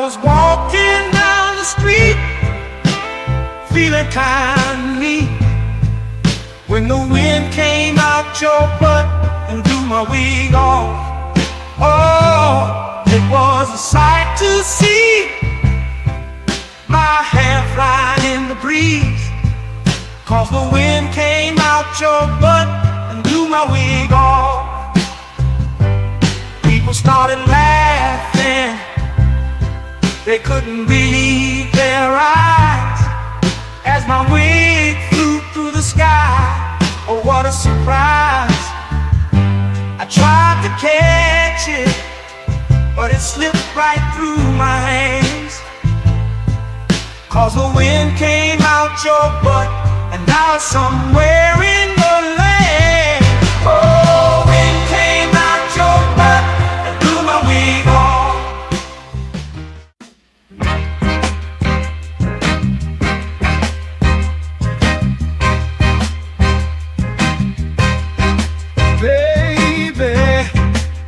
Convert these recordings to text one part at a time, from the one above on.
was walking down the street, feeling kind mean, when the wind came out your butt and blew my wig off. Oh, it was a sight to see, my hair flying in the breeze, 'cause the wind came out your butt and blew my wig off. People started laughing, they couldn't believe their eyes, as my wig flew through the sky. Oh, what a surprise. I tried to catch it, but it slipped right through my hands, 'cause the wind came out your butt and now it's somewhere in the land. Oh, wind came out your butt and blew my wig off. Baby,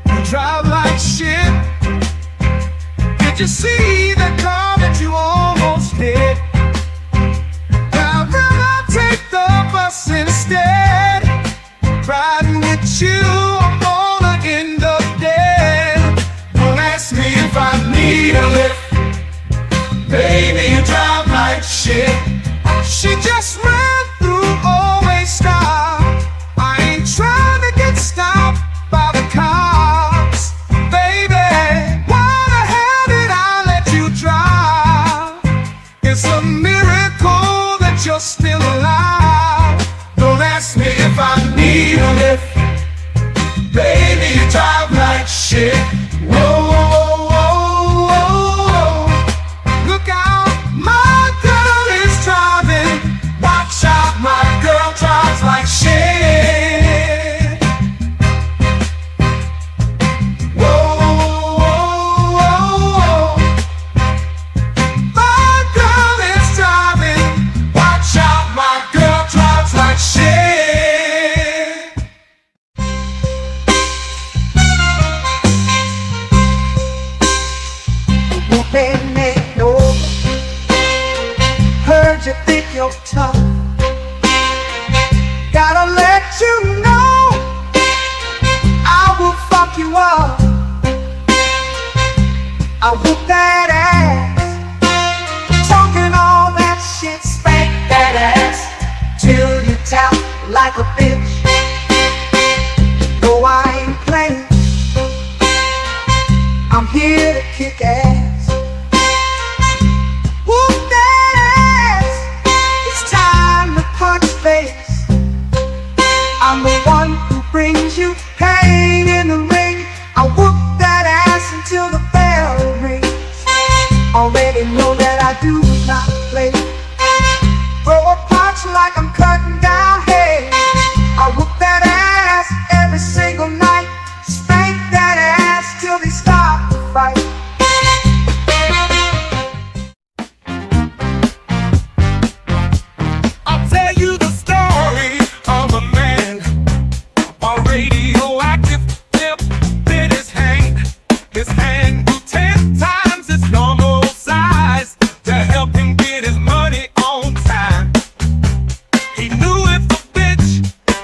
you drive like shit. Did you see the car that you almost hit? I'd rather take the bus instead. Riding with you, I'm gonna end up dead. Don't ask me if I need a lift. Baby, you drive like shit. She just ran through, always stop. I ain't trying to get stopped by the cops. Baby, why the hell did I let you drive? It's a miracle that you're still alive. Don't ask me if I need a lift. Baby, you drive like shit. Whoa, whoa, whoa, whoa, whoa. Look out, my girl is driving. Watch out, my girl drives like shit. Whoa, whoa, whoa, whoa. My girl is driving. Watch out, my girl drives like shit. Been it over. Heard you think you're tough. Gotta let you know, I will fuck you up. I whoop that ass, talking all that shit, spank that ass till you tap like a bitch. No, I ain't playing, I'm here to kick ass. Whoop that ass, it's time to punch face. I'm the one who brings you pain in the ring. I whoop that ass until the bell rings. Already know that I do not play. Throw a punch like I'm cutting down hay. I whoop that ass every single night. Spank that ass till they stop the fight. I'll tell you the story of a man, a radioactive tip, bit his hand. His hand grew 10 times its normal size to help him get his money on time. He knew if the bitch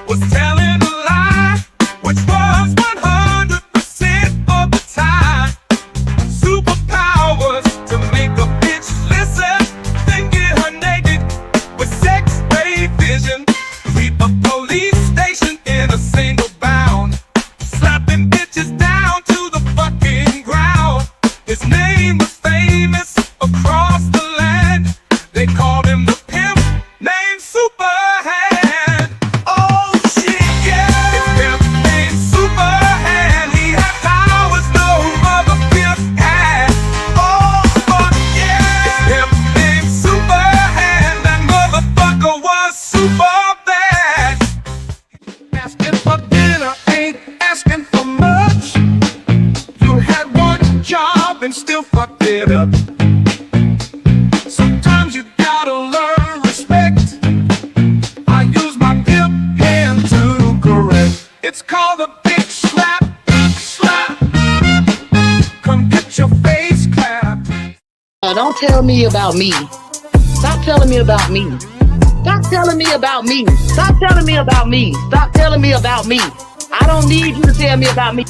was telling a lie, which was 100% of the time. Superpowers to make a bitch listen, then get her naked with sex-ray vision. Sweep a police station in a single bound, slapping bitches down to the fucking ground. His name was famous across the land. They called him the pimp named Superhand. Oh shit, yeah, his pimp named Superhand. He had powers no other pimp had. Oh fuck yeah, his pimp named Superhand. That motherfucker was super bad. Asking for dinner ain't asking for much. You had one job and still fucked it up. Sometimes you gotta learn respect. I use my pimp hand to correct. It's called a bitch slap. Slap. Come get your face clapped. Don't tell me about me. Stop telling me about me. Stop telling me about me. Stop telling me about me. Stop telling me about me. I don't need you to tell me about me.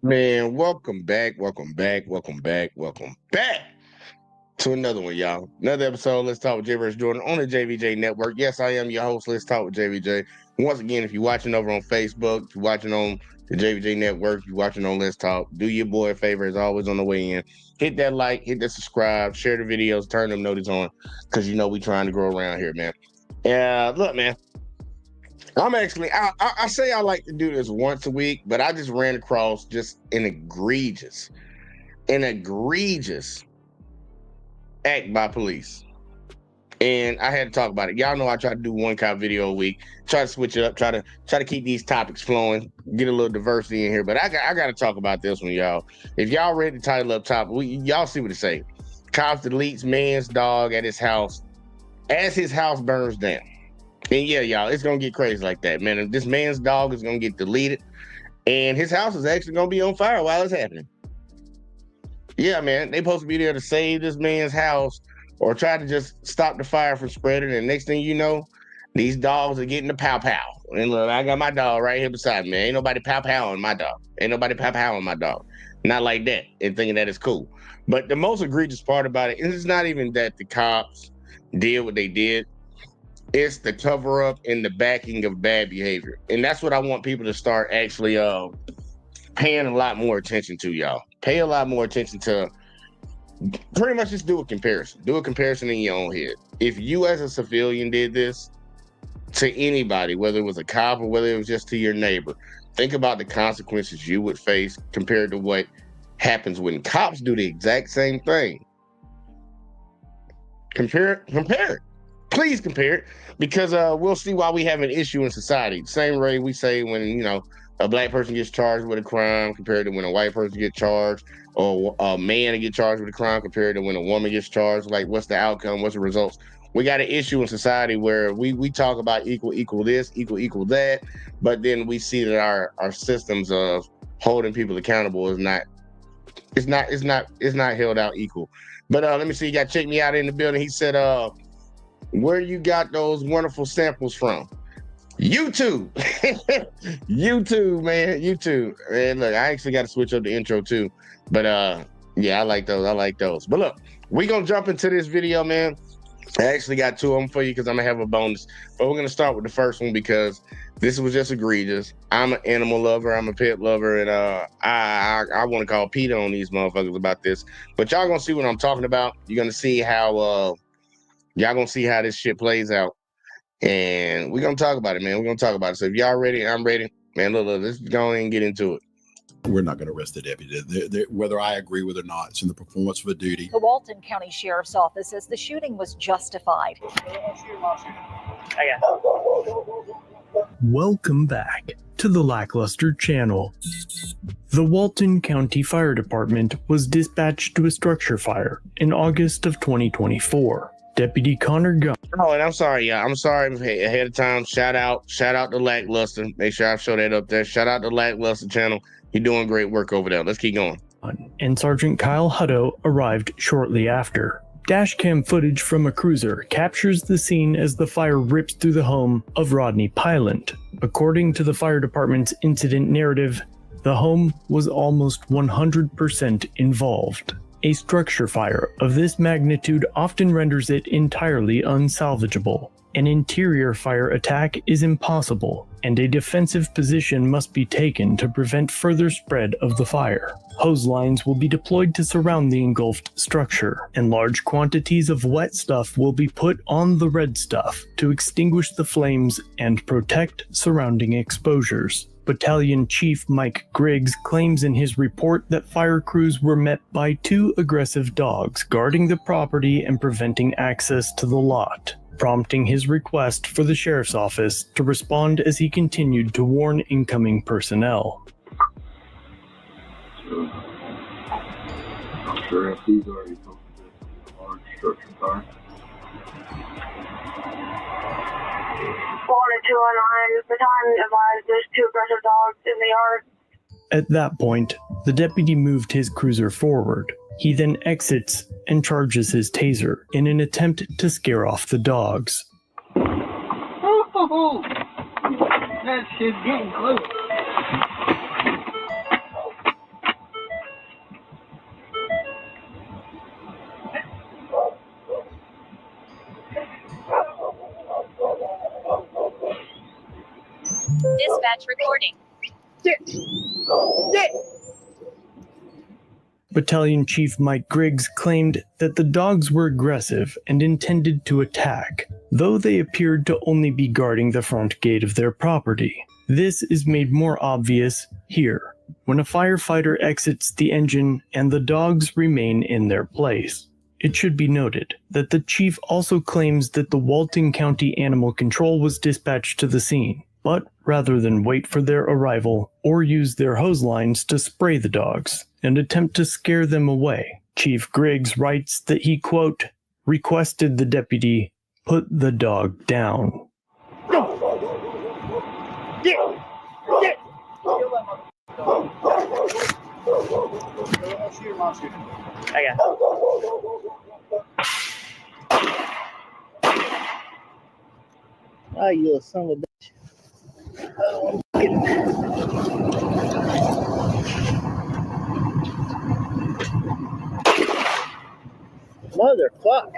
Man, welcome back to another one, y'all. Another episode, Let's Talk with Jay vs. Jordan on the JVJ Network. Yes, I am your host, Let's Talk with JVJ. Once again, if you're watching over on Facebook, if you're watching on the JVJ Network, if you're watching on Let's Talk, do your boy a favor, as always on the way in. Hit that like, hit that subscribe, share the videos, turn them notices on, because you know we trying to grow around here, man. Look, man. I say I like to do this once a week, but I just ran across just an egregious act by police. And I had to talk about it. Y'all know I try to do one cop video a week, try to switch it up, try to keep these topics flowing, get a little diversity in here. But I got to talk about this one, y'all. If y'all read the title up top, y'all see what it say. Cops deletes man's dog at his house as his house burns down. And yeah, y'all, it's gonna get crazy like that, man. This man's dog is gonna get deleted, and his house is actually gonna be on fire while it's happening. Yeah, man, they supposed to be there to save this man's house or try to just stop the fire from spreading. And next thing you know, these dogs are getting the pow pow. And look, I got my dog right here beside me. Ain't nobody pow pow on my dog. Ain't nobody pow pow on my dog. Not like that. And thinking that is cool. But the most egregious part about it is it's not even that the cops did what they did. It's the cover up and the backing of bad behavior. And that's what I want people to start actually paying a lot more attention to, y'all. Pay a lot more attention to pretty much just do a comparison. Do a comparison in your own head. If you as a civilian did this to anybody, whether it was a cop or whether it was just to your neighbor, think about the consequences you would face compared to what happens when cops do the exact same thing. Compare it. Please compare it, because we'll see why we have an issue in society. Same way we say when, you know, a black person gets charged with a crime compared to when a white person gets charged, or a man gets charged with a crime compared to when a woman gets charged. Like, what's the outcome? What's the results? We got an issue in society where we talk about equal this, equal that, but then we see that our systems of holding people accountable is not held out equal. But let me see, you got Check Me Out in the building. He said, where you got those wonderful samples from? YouTube. YouTube, man. YouTube. And look, I actually got to switch up the intro too. But yeah, I like those. But look, we gonna jump into this video, man. I actually got two of them for you because I'm gonna have a bonus. But we're gonna start with the first one because this was just egregious. I'm an animal lover, I'm a pet lover, and I want to call PETA on these motherfuckers about this. But y'all gonna see what I'm talking about. You're gonna see how y'all gonna see how this shit plays out. And we're gonna talk about it, man. We're gonna talk about it. So if y'all ready, I'm ready. Man, look, let's go ahead and get into it. We're not going to arrest the deputy. Whether I agree with it or not, it's in the performance of a duty. The Walton County Sheriff's Office says the shooting was justified. Welcome back to the Lackluster Channel. The Walton County Fire Department was dispatched to a structure fire in August of 2024. Deputy Connor Gunn. Oh, and I'm sorry, yeah. I'm sorry ahead of time. Shout out to Lackluster. Make sure I show that up there. Shout out to Lackluster Channel. You're doing great work over there. Let's keep going. And Sergeant Kyle Hutto arrived shortly after. Dashcam footage from a cruiser captures the scene as the fire rips through the home of Rodney Pylant. According to the fire department's incident narrative, the home was almost 100% involved. A structure fire of this magnitude often renders it entirely unsalvageable. An interior fire attack is impossible, and a defensive position must be taken to prevent further spread of the fire. Hose lines will be deployed to surround the engulfed structure, and large quantities of wet stuff will be put on the red stuff to extinguish the flames and protect surrounding exposures. Battalion Chief Mike Griggs claims in his report that fire crews were met by two aggressive dogs guarding the property and preventing access to the lot, prompting his request for the sheriff's office to respond as he continued to warn incoming personnel. Sure, FD's already posted a large structure fire. 209, battalion advised there's two aggressive dogs in the yard. At that point, the deputy moved his cruiser forward. He then exits and charges his taser in an attempt to scare off the dogs. Ooh, that shit's getting close. Dispatch recording. Battalion Chief Mike Griggs claimed that the dogs were aggressive and intended to attack, though they appeared to only be guarding the front gate of their property. This is made more obvious here, when a firefighter exits the engine and the dogs remain in their place. It should be noted that the chief also claims that the Walton County Animal Control was dispatched to the scene, but rather than wait for their arrival or use their hose lines to spray the dogs and attempt to scare them away, Chief Griggs writes that he, quote, requested the deputy put the dog down. I got oh, you little son of a bitch. Motherfuck.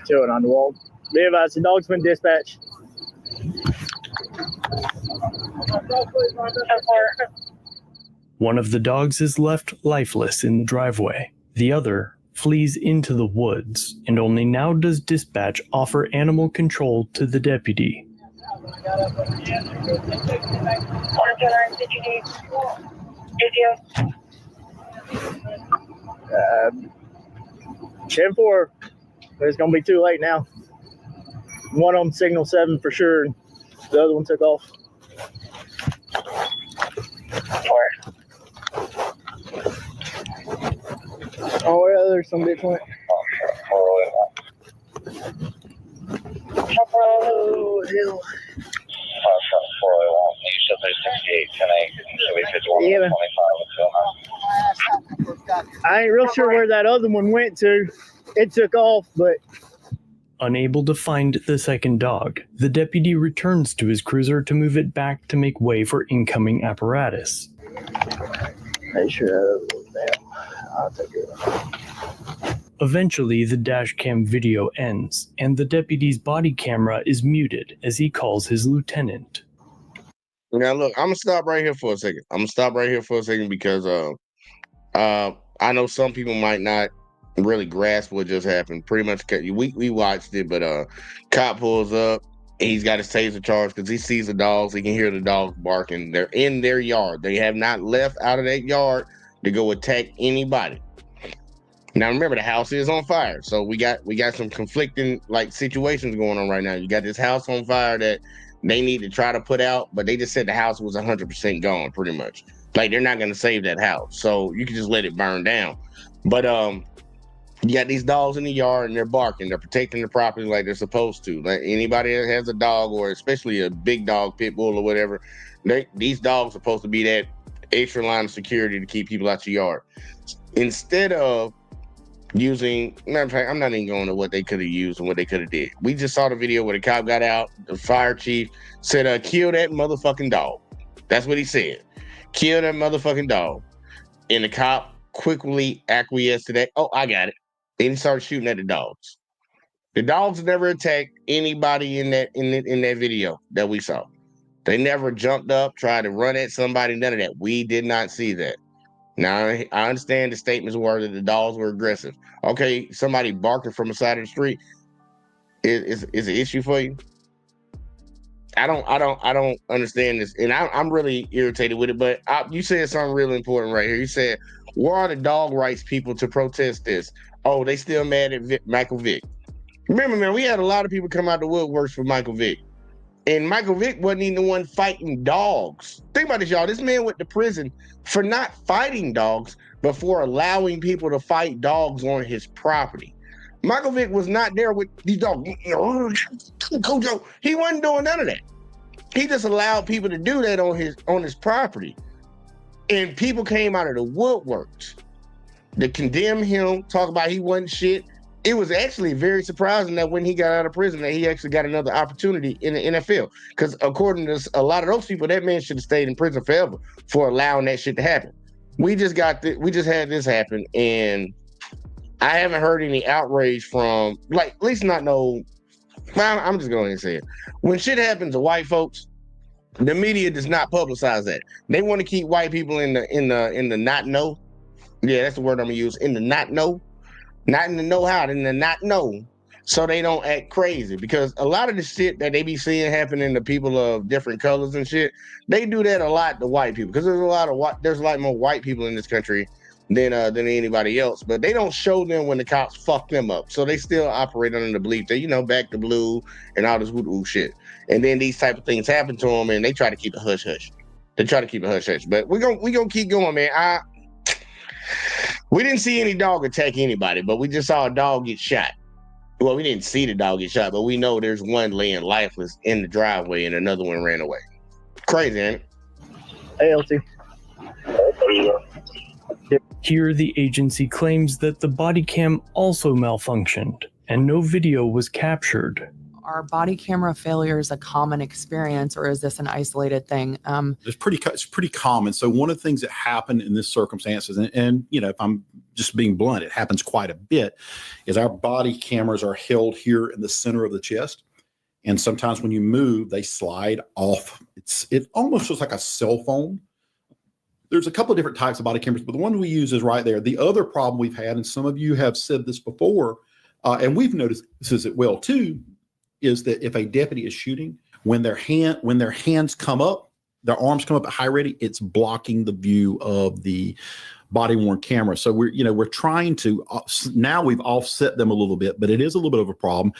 Chilling on the wall. Be advised, the dog's been dispatched. One of the dogs is left lifeless in the driveway. The other flees into the woods, and only now does dispatch offer animal control to the deputy. 10-4, but it's gonna be too late now. One of them signal 7 for sure, the other one took off. Oh yeah, there's some bitch went. Oh hell. Yeah, I ain't real sure where that other one went to. It took off, but Unable to find the second dog, the deputy returns to his cruiser to move it back to make way for incoming apparatus. I sure I'll take it. Eventually, the dashcam video ends, and the deputy's body camera is muted as he calls his lieutenant. Now, look, I'm gonna stop right here for a second. Because I know some people might not really grasp what just happened. Pretty much, we watched it, but cop pulls up. He's got his taser charged because he sees the dogs. He can hear the dogs barking. They're in their yard. They have not left out of that yard to go attack anybody. Now remember, the house is on fire, so we got some conflicting situations going on right now. You got this house on fire that they need to try to put out, but they just said the house was 100% gone, pretty much. They're not going to save that house, so you can just let it burn down. But you got these dogs in the yard and they're barking. They're protecting the property like they're supposed to. Like anybody that has a dog, or especially a big dog, pit bull or whatever, these dogs are supposed to be that extra line of security to keep people out your yard. Instead of using, matter of fact, I'm not even going to what they could have used and what they could have did. We just saw the video where the cop got out. The fire chief said, kill that motherfucking dog. That's what he said. Kill that motherfucking dog. And the cop quickly acquiesced to that. Oh, I got it. Then he started shooting at the dogs. The dogs never attacked anybody in that video that we saw. They never jumped up, tried to run at somebody, none of that. We did not see that. Now, I understand the statements were that the dogs were aggressive. Okay, somebody barking from the side of the street is an issue for you? I don't understand this, and I'm really irritated with it. But you said something really important right here. You said, where are the dog rights people to protest this? Oh, they still mad at Michael Vick. Remember, man, we had a lot of people come out the woodworks for Michael Vick. And Michael Vick wasn't even the one fighting dogs. Think about this, y'all. This man went to prison for not fighting dogs, but for allowing people to fight dogs on his property. Michael Vick was not there with these dogs. He wasn't doing none of that. He just allowed people to do that on his property. And people came out of the woodworks to condemn him, talk about he wasn't shit. It was actually very surprising that when he got out of prison that he actually got another opportunity in the NFL. Because according to a lot of those people, that man should have stayed in prison forever for allowing that shit to happen. We just had this happen, and I haven't heard any outrage from, like, at least not no. Well, I'm just going to say it. When shit happens to white folks, the media does not publicize that. They want to keep white people in the not know. Yeah, that's the word I'm gonna use. In the not know. Not in the know-how, in the not know, so they don't act crazy. Because a lot of the shit that they be seeing happening to people of different colors and shit, they do that a lot to white people. Because there's a lot more white people in this country than anybody else. But they don't show them when the cops fuck them up. So they still operate under the belief that, back to blue and all this woo shit. And then these type of things happen to them, and they try to keep a hush hush. But we're gonna keep going, man. We didn't see any dog attack anybody, but we just saw a dog get shot. Well, we didn't see the dog get shot, but we know there's one laying lifeless in the driveway and another one ran away. Crazy, ain't it? Hey, LT. Here, the agency claims that the body cam also malfunctioned and no video was captured. Are body camera failures a common experience, or is this an isolated thing? It's pretty common. So one of the things that happened in this circumstances, and if I'm just being blunt, it happens quite a bit, is our body cameras are held here in the center of the chest. And sometimes when you move, they slide off. It almost looks like a cell phone. There's a couple of different types of body cameras, but the one we use is right there. The other problem we've had, and some of you have said this before, and we've noticed this as well too, is that if a deputy is shooting, when their hands come up, their arms come up at high ready, it's blocking the view of the body worn camera. So we're trying to, now we've offset them a little bit, but it is a little bit of a problem.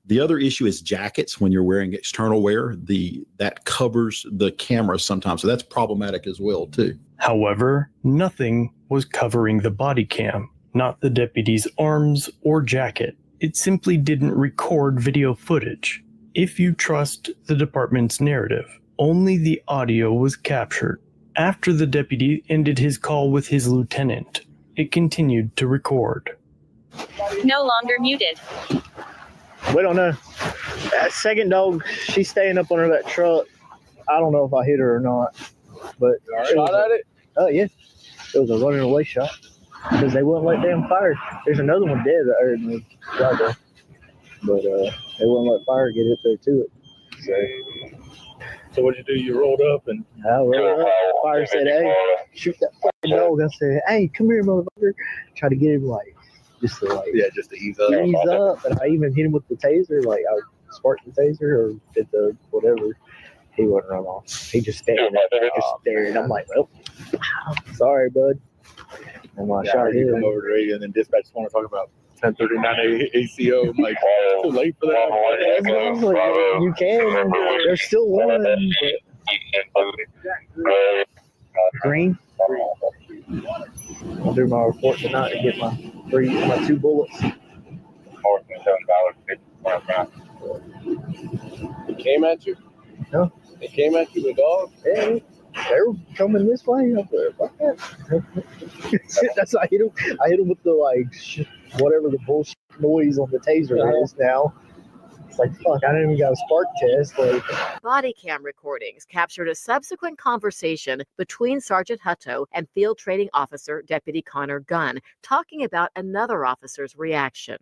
The other issue is jackets. When you're wearing external wear, that covers the camera sometimes. So that's problematic as well too. However, nothing was covering the body cam, not the deputy's arms or jacket. It simply didn't record video footage. If you trust the department's narrative, only the audio was captured. After the deputy ended his call with his lieutenant, it continued to record. No longer muted. We don't know. That second dog, she's staying up under that truck. I don't know if I hit her or not. But shot at it? Oh, yeah. It was a running away shot. Because they wouldn't let them fire. There's another one dead that heard me driveway. But they wouldn't let fire get up there to it. So what'd you do? You rolled up and I rolled up. Fire said, "Hey, shoot that fucking dog." I said, "Hey, come here, motherfucker." Try to get him just to ease up. And I even hit him with the taser. Like I sparked the taser or did the whatever. He wouldn't run off. He just stared. I'm like, well, sorry, bud. And when I shot him, come over to the radio, and then dispatch want to talk about 1039 ACO. I'm like, too late for that. You can. There's still one. Green. I'll do my report tonight and get my 2 bullets. It came at you? No. It came at you with dog? Yeah. They were coming this way. Up there. Fuck that. That's I hit him with the whatever the bullshit noise on the taser is now. It's like, fuck, I didn't even got a spark test. Body cam recordings captured a subsequent conversation between Sergeant Hutto and Field Training Officer Deputy Connor Gunn, talking about another officer's reaction.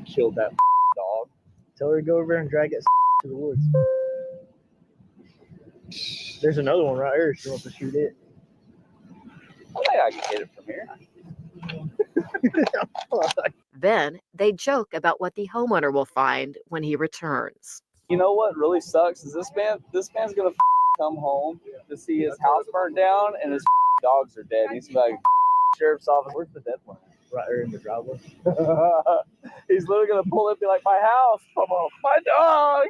Killed that dog. Tell her to go over there and drag that to the woods. There's another one right here. She wants to shoot it. I think I can hit it from here. Then they joke about what the homeowner will find when he returns. You know what really sucks is this man's gonna come home to see his house burnt down and his dogs are dead. He's like, sheriff's office, where's the dead one? Right here in the driveway. He's literally gonna pull up and be like, my house, come on, my dog.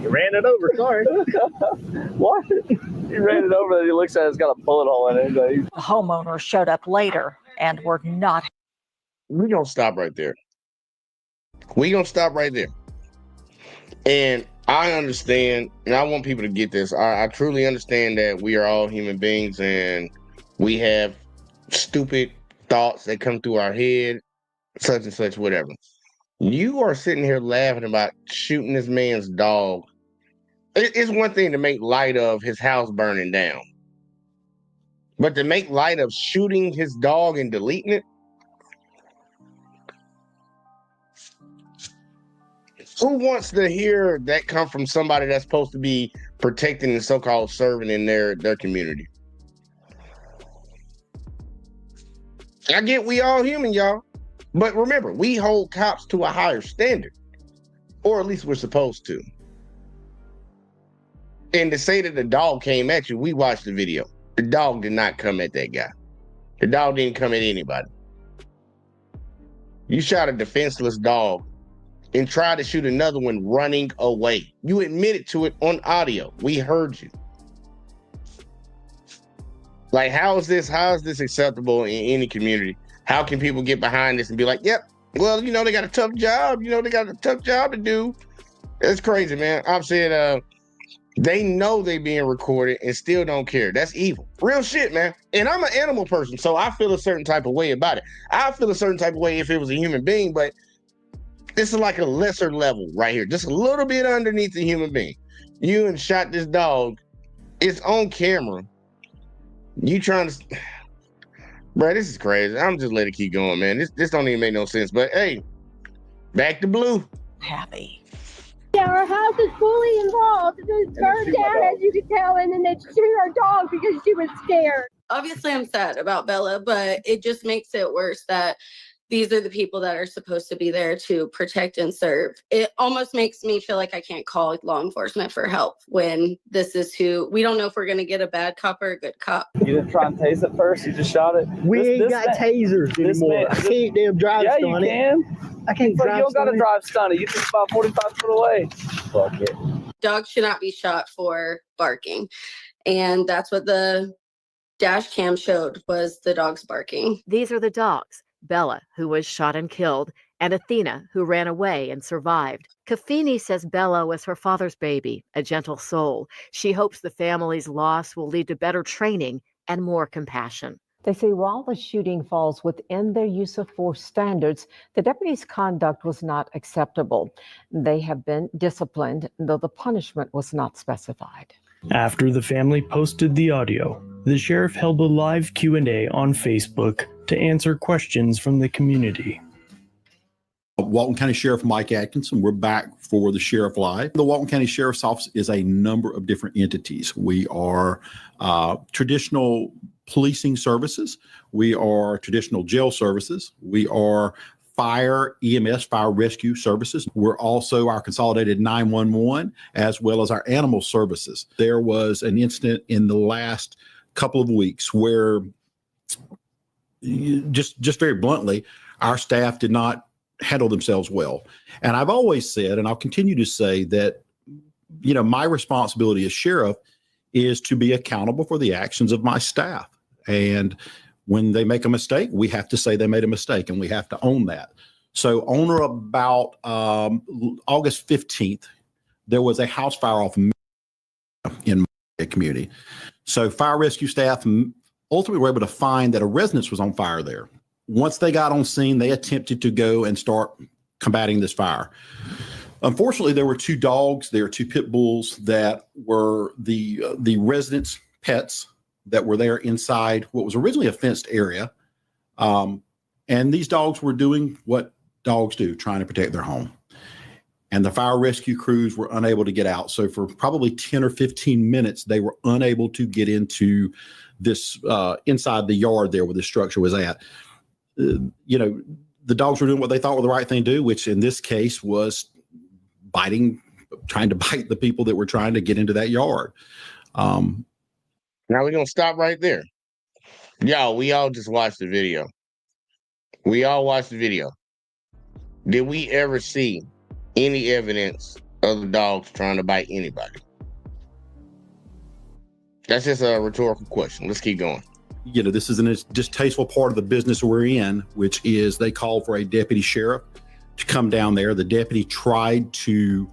You ran it over, sorry. What? He ran it over and he looks at it, it's got a bullet hole in it. The homeowner showed up later and were not. We're gonna stop right there. And I understand, and I want people to get this. I truly understand that we are all human beings and we have stupid thoughts that come through our head, such and such, whatever. You are sitting here laughing about shooting this man's dog. It's one thing to make light of his house burning down, but to make light of shooting his dog and deleting it? Who wants to hear that come from somebody that's supposed to be protecting and so-called serving in their community? I get we all human, y'all. But remember, we hold cops to a higher standard. Or at least we're supposed to. And to say that the dog came at you, we watched the video. The dog did not come at that guy. The dog didn't come at anybody. You shot a defenseless dog and tried to shoot another one running away. You admitted to it on audio. We heard you. Like, how is this acceptable in any community? How can people get behind this and be like, yep, well, you know, they got a tough job. You know, they got a tough job to do. It's crazy, man. I'm saying they know they being recorded and still don't care. That's evil. Real shit, man. And I'm an animal person, so I feel a certain type of way about it. I feel a certain type of way if it was a human being, but this is like a lesser level right here. Just a little bit underneath the human being. You and shot this dog. It's on camera. You trying to... Bro, this is crazy. I'm just letting it keep going, man. This don't even make no sense. But hey, back to Blue. Happy. Yeah, our house is fully involved. It was burned down, as you can tell, and then they shoot our dog because she was scared. Obviously, I'm sad about Bella, but it just makes it worse that these are the people that are supposed to be there to protect and serve. It almost makes me feel like I can't call law enforcement for help when this is who, we don't know if we're going to get a bad cop or a good cop. You didn't try and tase it first? You just shot it? We ain't got tasers anymore. I can't damn drive yeah, stun you it. can. I can't But drive you don't got to stun it. drive stun it. You can about 45 foot away. Fuck it. Dogs should not be shot for barking. And that's what the dash cam showed, was the dogs barking. These are the dogs. Bella, who was shot and killed, and Athena, who ran away and survived. Kafini says Bella was her father's baby, a gentle soul. She hopes the family's loss will lead to better training and more compassion. They say while the shooting falls within their use of force standards, the deputies' conduct was not acceptable. They have been disciplined, though the punishment was not specified. After the family posted the audio, the sheriff held a live Q&A on Facebook to answer questions from the community. Walton County Sheriff Mike Atkinson, we're back for the Sheriff Live. The Walton County Sheriff's Office is a number of different entities. We are traditional policing services. We are traditional jail services. We are fire, EMS, fire rescue services. We're also our consolidated 911, as well as our animal services. There was an incident in the last couple of weeks where, just very bluntly, our staff did not handle themselves well. And I've always said, and I'll continue to say, that, you know, my responsibility as sheriff is to be accountable for the actions of my staff. And when they make a mistake, we have to say they made a mistake, and we have to own that. So on or about August 15th, there was a house fire off in my community. So fire rescue staff ultimately were able to find that a residence was on fire there. Once they got on scene, they attempted to go and start combating this fire. Unfortunately, there were two dogs, there were two pit bulls that were the residents' pets that were there inside what was originally a fenced area. And these dogs were doing what dogs do, trying to protect their home. And the fire rescue crews were unable to get out. So for probably 10 or 15 minutes, they were unable to get into this inside the yard there where the structure was at. You know, the dogs were doing what they thought were the right thing to do, which in this case was trying to bite the people that were trying to get into that yard. Now we're going to stop right there. Y'all, we all just watched the video. We all watched the video. Did we ever see any evidence of the dogs trying to bite anybody? That's just a rhetorical question. Let's keep going. You know, this is a distasteful part of the business we're in, which is they called for a deputy sheriff to come down there. The deputy tried to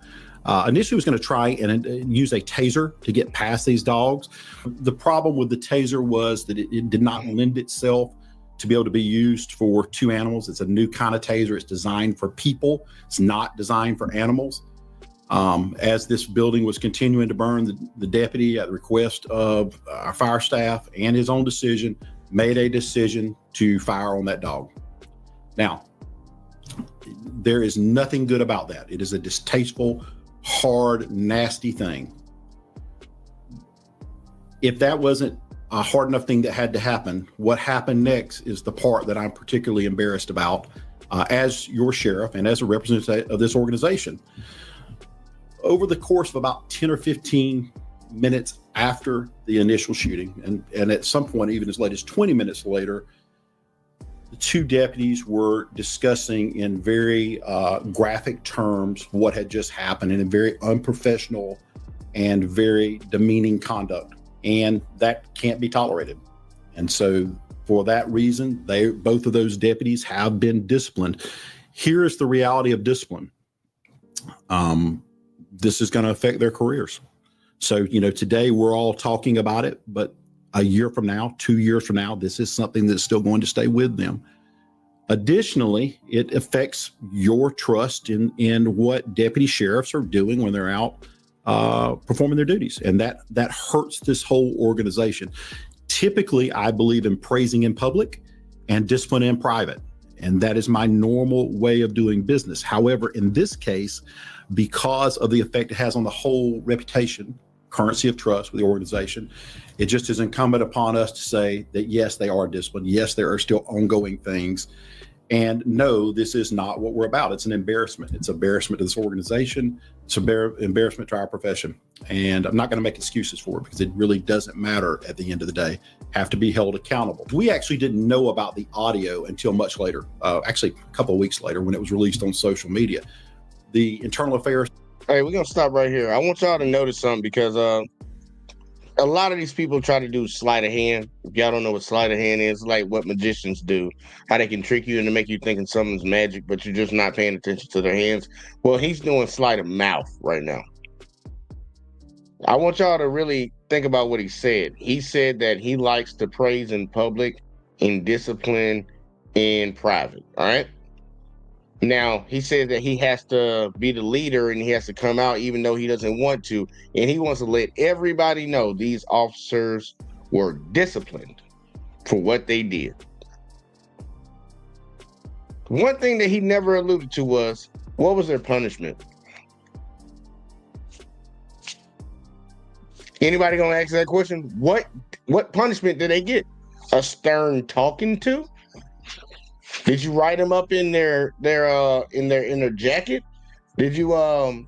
Initially was going to try and use a taser to get past these dogs. The problem with the taser was that it did not lend itself to be able to be used for two animals. It's a new kind of taser. It's designed for people. It's not designed for animals. As this building was continuing to burn, the deputy, at the request of our fire staff and his own decision, made a decision to fire on that dog. Now, there is nothing good about that. It is a distasteful, hard, nasty thing. If that wasn't a hard enough thing that had to happen, what happened next is the part that I'm particularly embarrassed about as your sheriff and as a representative of this organization. Over the course of about 10 or 15 minutes after the initial shooting, and at some point even as late as 20 minutes later, the two deputies were discussing in very graphic terms what had just happened, and in very unprofessional and very demeaning conduct. And that can't be tolerated. And so for that reason, both of those deputies have been disciplined. Here is the reality of discipline. This is going to affect their careers. So, today we're all talking about it, but a year from now, 2 years from now, this is something that's still going to stay with them. Additionally, it affects your trust in what deputy sheriffs are doing when they're out performing their duties. And that hurts this whole organization. Typically, I believe in praising in public and discipline in private. And that is my normal way of doing business. However, in this case, because of the effect it has on the whole reputation, currency of trust with the organization, it just is incumbent upon us to say that, yes, they are disciplined. Yes, there are still ongoing things. And no, this is not what we're about. It's an embarrassment. It's embarrassment to this organization. It's an embarrassment to our profession. And I'm not going to make excuses for it because it really doesn't matter at the end of the day. Have to be held accountable. We actually didn't know about the audio until much later, actually a couple of weeks later when it was released on social media. The Internal Affairs. Hey, we're going to stop right here. I want y'all to notice something because a lot of these people try to do sleight of hand. If y'all don't know what sleight of hand is, like what magicians do, how they can trick you into make you thinking something's magic, but you're just not paying attention to their hands. Well, he's doing sleight of mouth right now. I want y'all to really think about what he said. He said that he likes to praise in public and discipline in private. All right. Now, he says that he has to be the leader and he has to come out even though he doesn't want to. And he wants to let everybody know these officers were disciplined for what they did. One thing that he never alluded to was, what was their punishment? Anybody gonna ask that question? What punishment did they get? A stern talking to? Did you write them up in their jacket? Did you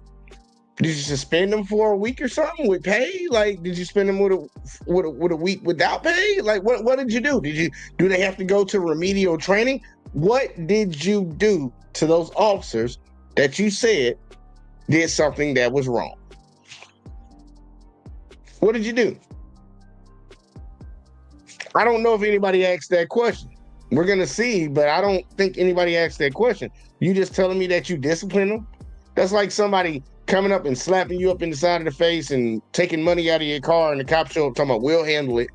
suspend them for a week or something with pay? Like, did you spend them with a week without pay? Like, what did you do? Do they have to go to remedial training? What did you do to those officers that you said did something that was wrong? What did you do? I don't know if anybody asked that question. We're going to see, but I don't think anybody asked that question. You just telling me that you discipline them? That's like somebody coming up and slapping you up in the side of the face and taking money out of your car and the cops show up talking about, we'll handle it.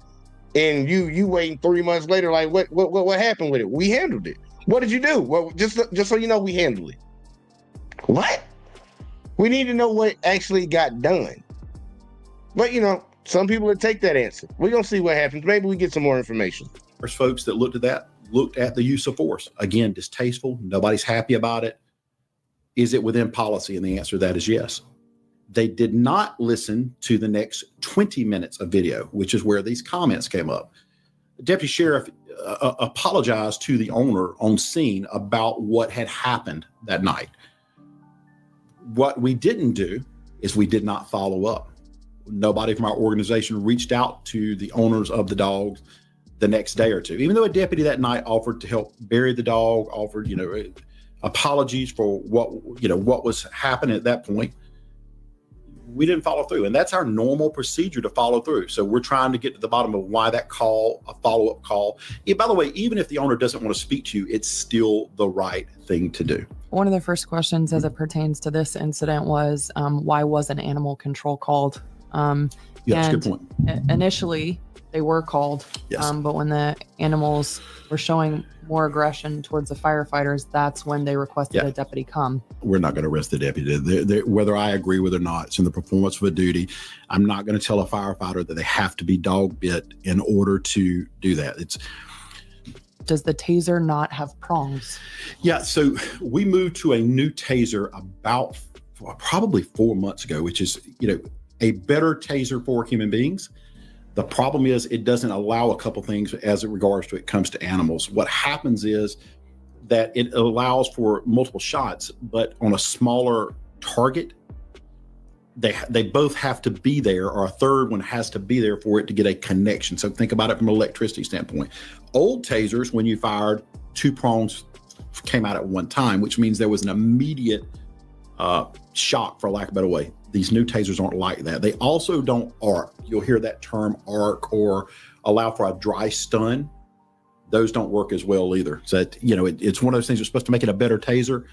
And you waiting 3 months later, like, what happened with it? We handled it. What did you do? Well, just so you know, we handled it. What? We need to know what actually got done. But, some people would take that answer. We're going to see what happens. Maybe we get some more information. There's folks that looked at the use of force. Again, distasteful. Nobody's happy about it. Is it within policy? And the answer to that is yes. They did not listen to the next 20 minutes of video, which is where these comments came up. The deputy sheriff apologized to the owner on scene about what had happened that night. What we didn't do is we did not follow up. Nobody from our organization reached out to the owners of the dogs the next day or two, even though a deputy that night offered to help bury the dog, offered, apologies for what was happening at that point. we didn't follow through. And that's our normal procedure to follow through. So we're trying to get to the bottom of why that call, a follow-up call. Yeah, by the way, even if the owner doesn't want to speak to you, it's still the right thing to do. One of the first questions as it pertains to this incident was, why wasn't animal control called? Yeah, that's a good point. Initially, they were called, Yes. but when the animals were showing more aggression towards the firefighters, that's when they requested Yeah. a deputy come. We're not going to arrest the deputy. Whether I agree with it or not, it's in the performance of a duty. I'm not going to tell a firefighter that they have to be dog bit in order to do that. Does the taser not have prongs? Yeah, so we moved to a new taser about probably 4 months ago, which is, a better taser for human beings. The problem is it doesn't allow a couple things as it regards to it comes to animals. What happens is that it allows for multiple shots, but on a smaller target. They both have to be there, or a third one has to be there for it to get a connection. So think about it from an electricity standpoint. Old tasers, when you fired, 2 prongs came out at one time, which means there was an immediate shock, for lack of a better way. These new tasers aren't like that. They also don't arc. You'll hear that term arc, or allow for a dry stun. Those don't work as well either. So it's one of those things that's supposed to make it a better taser.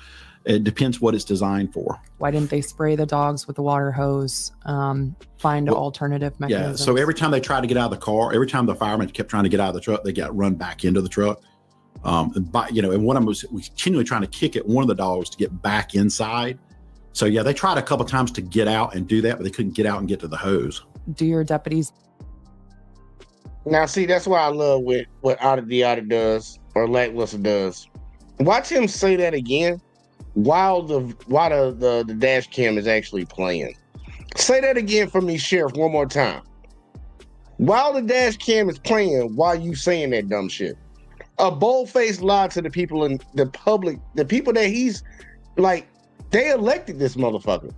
It depends what it's designed for. Why didn't they spray the dogs with a water hose? Find alternative mechanisms? Yeah. So every time they tried to get out of the car, every time the firemen kept trying to get out of the truck, they got run back into the truck. And one of them was continually trying to kick at one of the dogs to get back inside. So yeah, they tried a couple times to get out and do that, but they couldn't get out and get to the hose. Do your deputies? Now, see, that's why I love what the audit does, or Lackluster does. Watch him say that again while the dash cam is actually playing. Say that again for me, Sheriff, one more time. While the dash cam is playing, while you saying that dumb shit. A bold-faced lie to the people in the public, the people that he's like, they elected this motherfucker.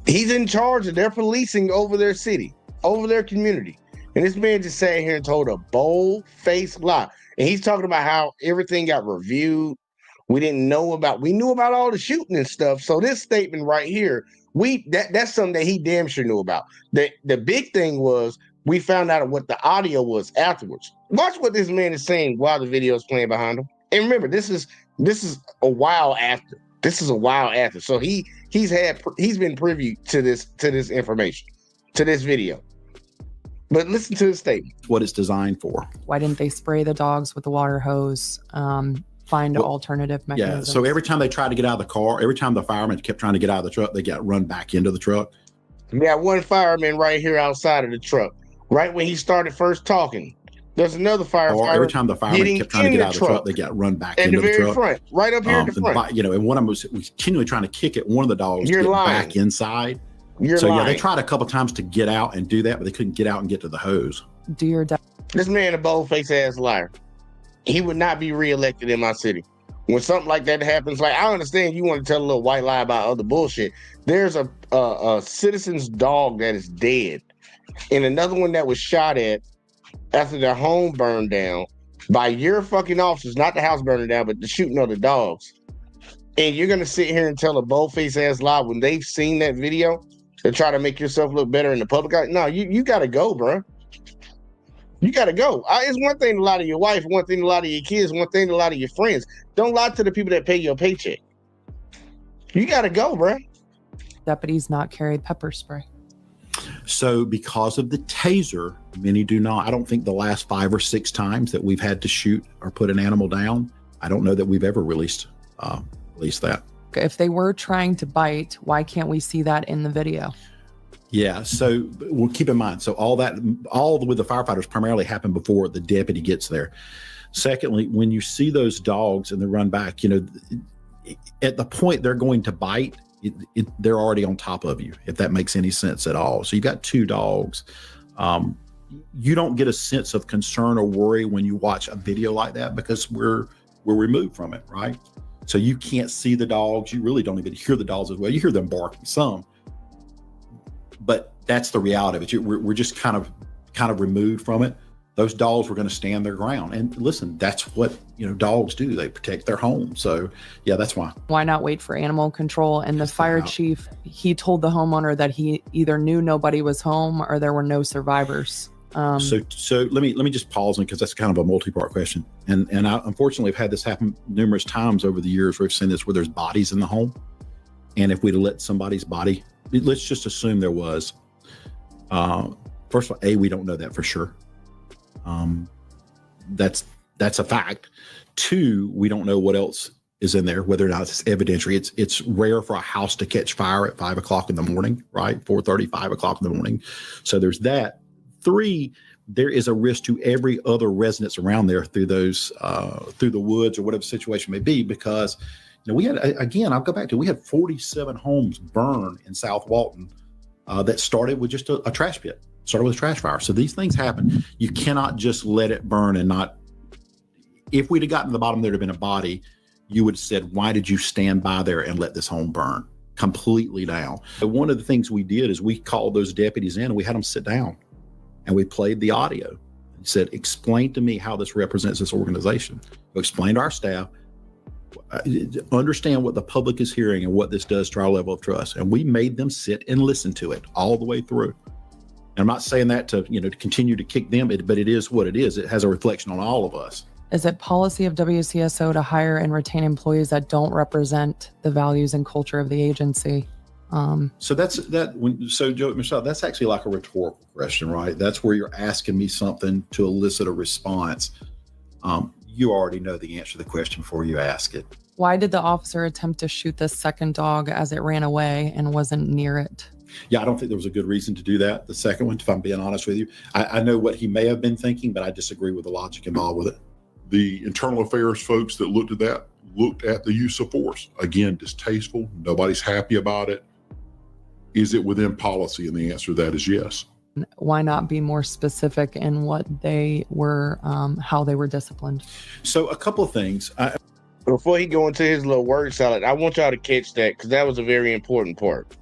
He's in charge of their policing over their city, over their community. And this man just sat here and told a bold-faced lie. And he's talking about how everything got reviewed. We knew about all the shooting and stuff. So this statement right here, that's something that he damn sure knew about. The big thing was we found out what the audio was afterwards. Watch what this man is saying while the video is playing behind him. And remember, this is a while after. This is a while after. So he's been privy to this information, to this video. But listen to the statement. What it's designed for. Why didn't they spray the dogs with the water hose? Find alternative mechanisms. Yeah. So every time they tried to get out of the car, every time the firemen kept trying to get out of the truck, they got run back into the truck. We got one fireman right here outside of the truck. Right when he started first talking, there's another firefighter. Or every time the firemen kept trying to get out of the truck, they got run back into the truck. At the very front, right up here at the front. And one of them was continually trying to kick at one of the dogs to get back inside. You're so lying. Yeah, they tried a couple times to get out and do that, but they couldn't get out and get to the hose. This man a bold-faced ass liar. He would not be reelected in my city. When something like that happens, like, I understand you want to tell a little white lie about other bullshit. There's a citizen's dog that is dead, and another one that was shot at after their home burned down by your fucking officers, not the house burning down, but the shooting of the dogs. And you're gonna sit here and tell a bold-faced ass lie when they've seen that video to try to make yourself look better in the public? No, you gotta go, bro. You gotta go. It's one thing to lie to your wife, one thing to lie to your kids, one thing to lie to your friends. Don't lie to the people that pay your paycheck. You gotta go, bro. Deputies not carry pepper spray. So because of the taser, many do not. I don't think the last 5 or 6 times that we've had to shoot or put an animal down, I don't know that we've ever released that. If they were trying to bite, why can't we see that in the video? Yeah, so we'll keep in mind. So all with the firefighters primarily happen before the deputy gets there. Secondly, when you see those dogs and they run back, at the point they're going to bite, they're already on top of you, if that makes any sense at all. So you've got 2 dogs. You don't get a sense of concern or worry when you watch a video like that because we're removed from it, right? So you can't see the dogs. You really don't even hear the dogs as well. You hear them barking some, but that's the reality of it. We're just kind of removed from it. those dogs were going to stand their ground. And listen, that's what, dogs do. They protect their home. So yeah, that's why. Why not wait for animal control? And the fire chief, he told the homeowner that he either knew nobody was home or there were no survivors. So let me just pause because that's kind of a multi-part question. And I unfortunately have had this happen numerous times over the years where I've seen this where there's bodies in the home. And if we'd let somebody's body, let's just assume there was, first of all, we don't know that for sure. That's a fact. 2, we don't know what else is in there, whether or not it's evidentiary. It's rare for a house to catch fire at 5 o'clock in the morning, right? 4:30, 5 o'clock in the morning. So there's that. 3, there is a risk to every other residence around there through those, through the woods or whatever the situation may be, because we had, again, I'll go back to, we had 47 homes burn in South Walton that started with just a trash pit. Started with a trash fire. So these things happen. You cannot just let it burn and not. If we'd have gotten to the bottom, there'd have been a body. You would have said, why did you stand by there and let this home burn completely down? But one of the things we did is we called those deputies in and we had them sit down and we played the audio. He said, explain to me how this represents this organization. We explained to our staff, understand what the public is hearing and what this does to our level of trust. And we made them sit and listen to it all the way through. And I'm not saying that to continue to kick them, but it is what it is. It has a reflection on all of us. Is it policy of WCSO to hire and retain employees that don't represent the values and culture of the agency? So Joe, Michelle, that's actually like a rhetorical question, right? That's where you're asking me something to elicit a response. You already know the answer to the question before you ask it. Why did the officer attempt to shoot the second dog as it ran away and wasn't near it? Yeah, I don't think there was a good reason to do that. The second one, if I'm being honest with you, I know what he may have been thinking, but I disagree with the logic involved with it. The internal affairs folks that looked at that looked at the use of force. Again, distasteful. Nobody's happy about it. Is it within policy? And the answer to that is yes. Why not be more specific in what they were, how they were disciplined? So a couple of things. Before he go into his little word salad, I want y'all to catch that because that was a very important part.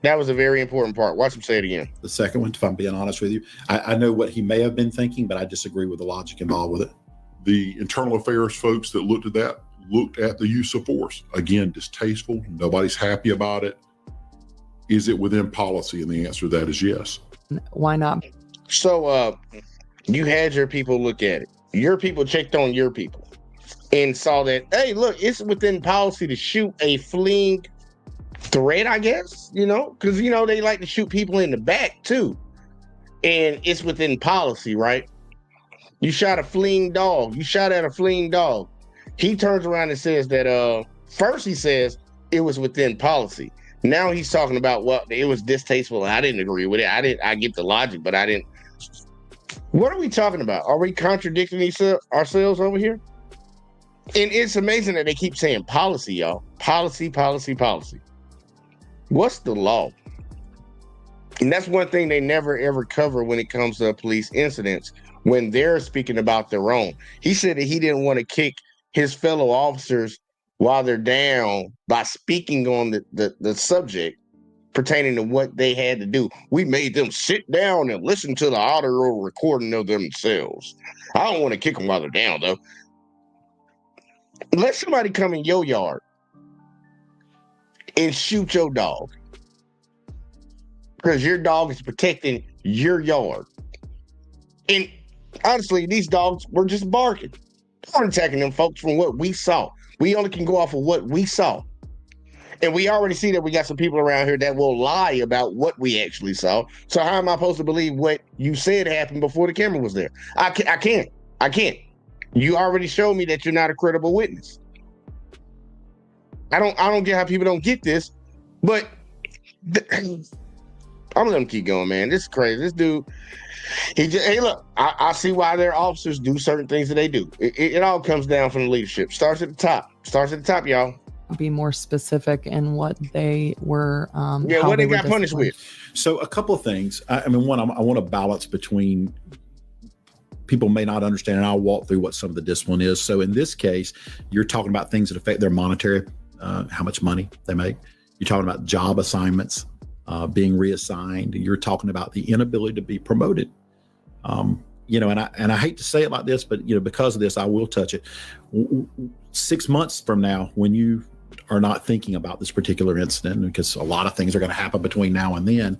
That was a very important part. Watch him say it again. The second one, if I'm being honest with you, I know what he may have been thinking, but I disagree with the logic involved with it. The internal affairs folks that looked at that looked at the use of force. Again, distasteful. Nobody's happy about it. Is it within policy? And the answer to that is yes. Why not? So you had your people look at it. Your people checked on your people and saw that, hey, look, it's within policy to shoot a fleeing threat, I guess, because, they like to shoot people in the back too. And it's within policy, right? You shot a fleeing dog. You shot at a fleeing dog. He turns around and says that, first he says it was within policy. Now he's talking about, well, it was distasteful. I didn't agree with it. I get the logic, but I didn't. What are we talking about? Are we contradicting ourselves over here? And it's amazing that they keep saying policy, y'all. Policy, policy, policy. What's the law? And that's one thing they never, ever cover when it comes to police incidents when they're speaking about their own. He said that he didn't want to kick his fellow officers while they're down by speaking on the subject pertaining to what they had to do. We made them sit down and listen to the audio recording of themselves. I don't want to kick them while they're down, though. Let somebody come in your yard and shoot your dog because your dog is protecting your yard. And honestly, these dogs were just barking. They weren't attacking them folks from what we saw. We only can go off of what we saw. And we already see that we got some people around here that will lie about what we actually saw. So how am I supposed to believe what you said happened before the camera was there? I can't. You already showed me that you're not a credible witness. I don't get how people don't get this, but I'm gonna let him keep going, man. This is crazy. This dude, hey, look, I see why their officers do certain things that they do. It all comes down from the leadership. Starts at the top, y'all. Be more specific in what they were. What they got punished with. So a couple of things. I want to balance between. People may not understand, and I'll walk through what some of the discipline is. So in this case, you're talking about things that affect their monetary, how much money they make. You're talking about job assignments, being reassigned. You're talking about the inability to be promoted. you know, and I hate to say it like this, but you know, because of this, I will touch it. 6 months from now, when you are not thinking about this particular incident, because a lot of things are going to happen between now and then,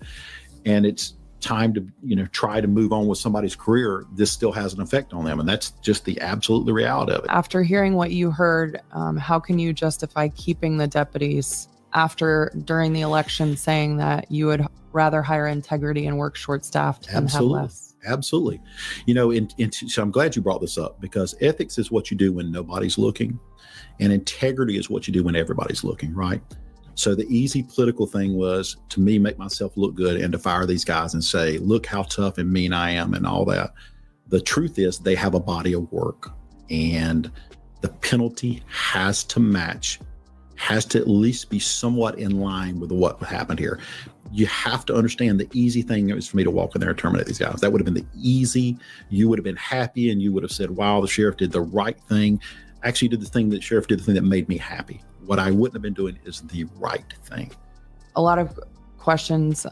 and it's time to, you know, try to move on with somebody's career, this still has an effect on them. And that's just the absolute reality of it. After hearing what you heard, how can you justify keeping the deputies after during the election saying that you would rather hire integrity and work short-staffed than have less? Absolutely. You know, so I'm glad you brought this up, because ethics is what you do when nobody's looking, and integrity is what you do when everybody's looking, right? So the easy political thing was, to me, make myself look good and to fire these guys and say, look how tough and mean I am and all that. The truth is, they have a body of work, and the penalty has to match, has to at least be somewhat in line with what happened here. You have to understand the easy thing is for me to walk in there and terminate these guys. That would have been the easy. You would have been happy, and you would have said, wow, the sheriff did the right thing. Actually did the thing that sheriff did, the thing that made me happy. What I wouldn't have been doing is the right thing. A lot of questions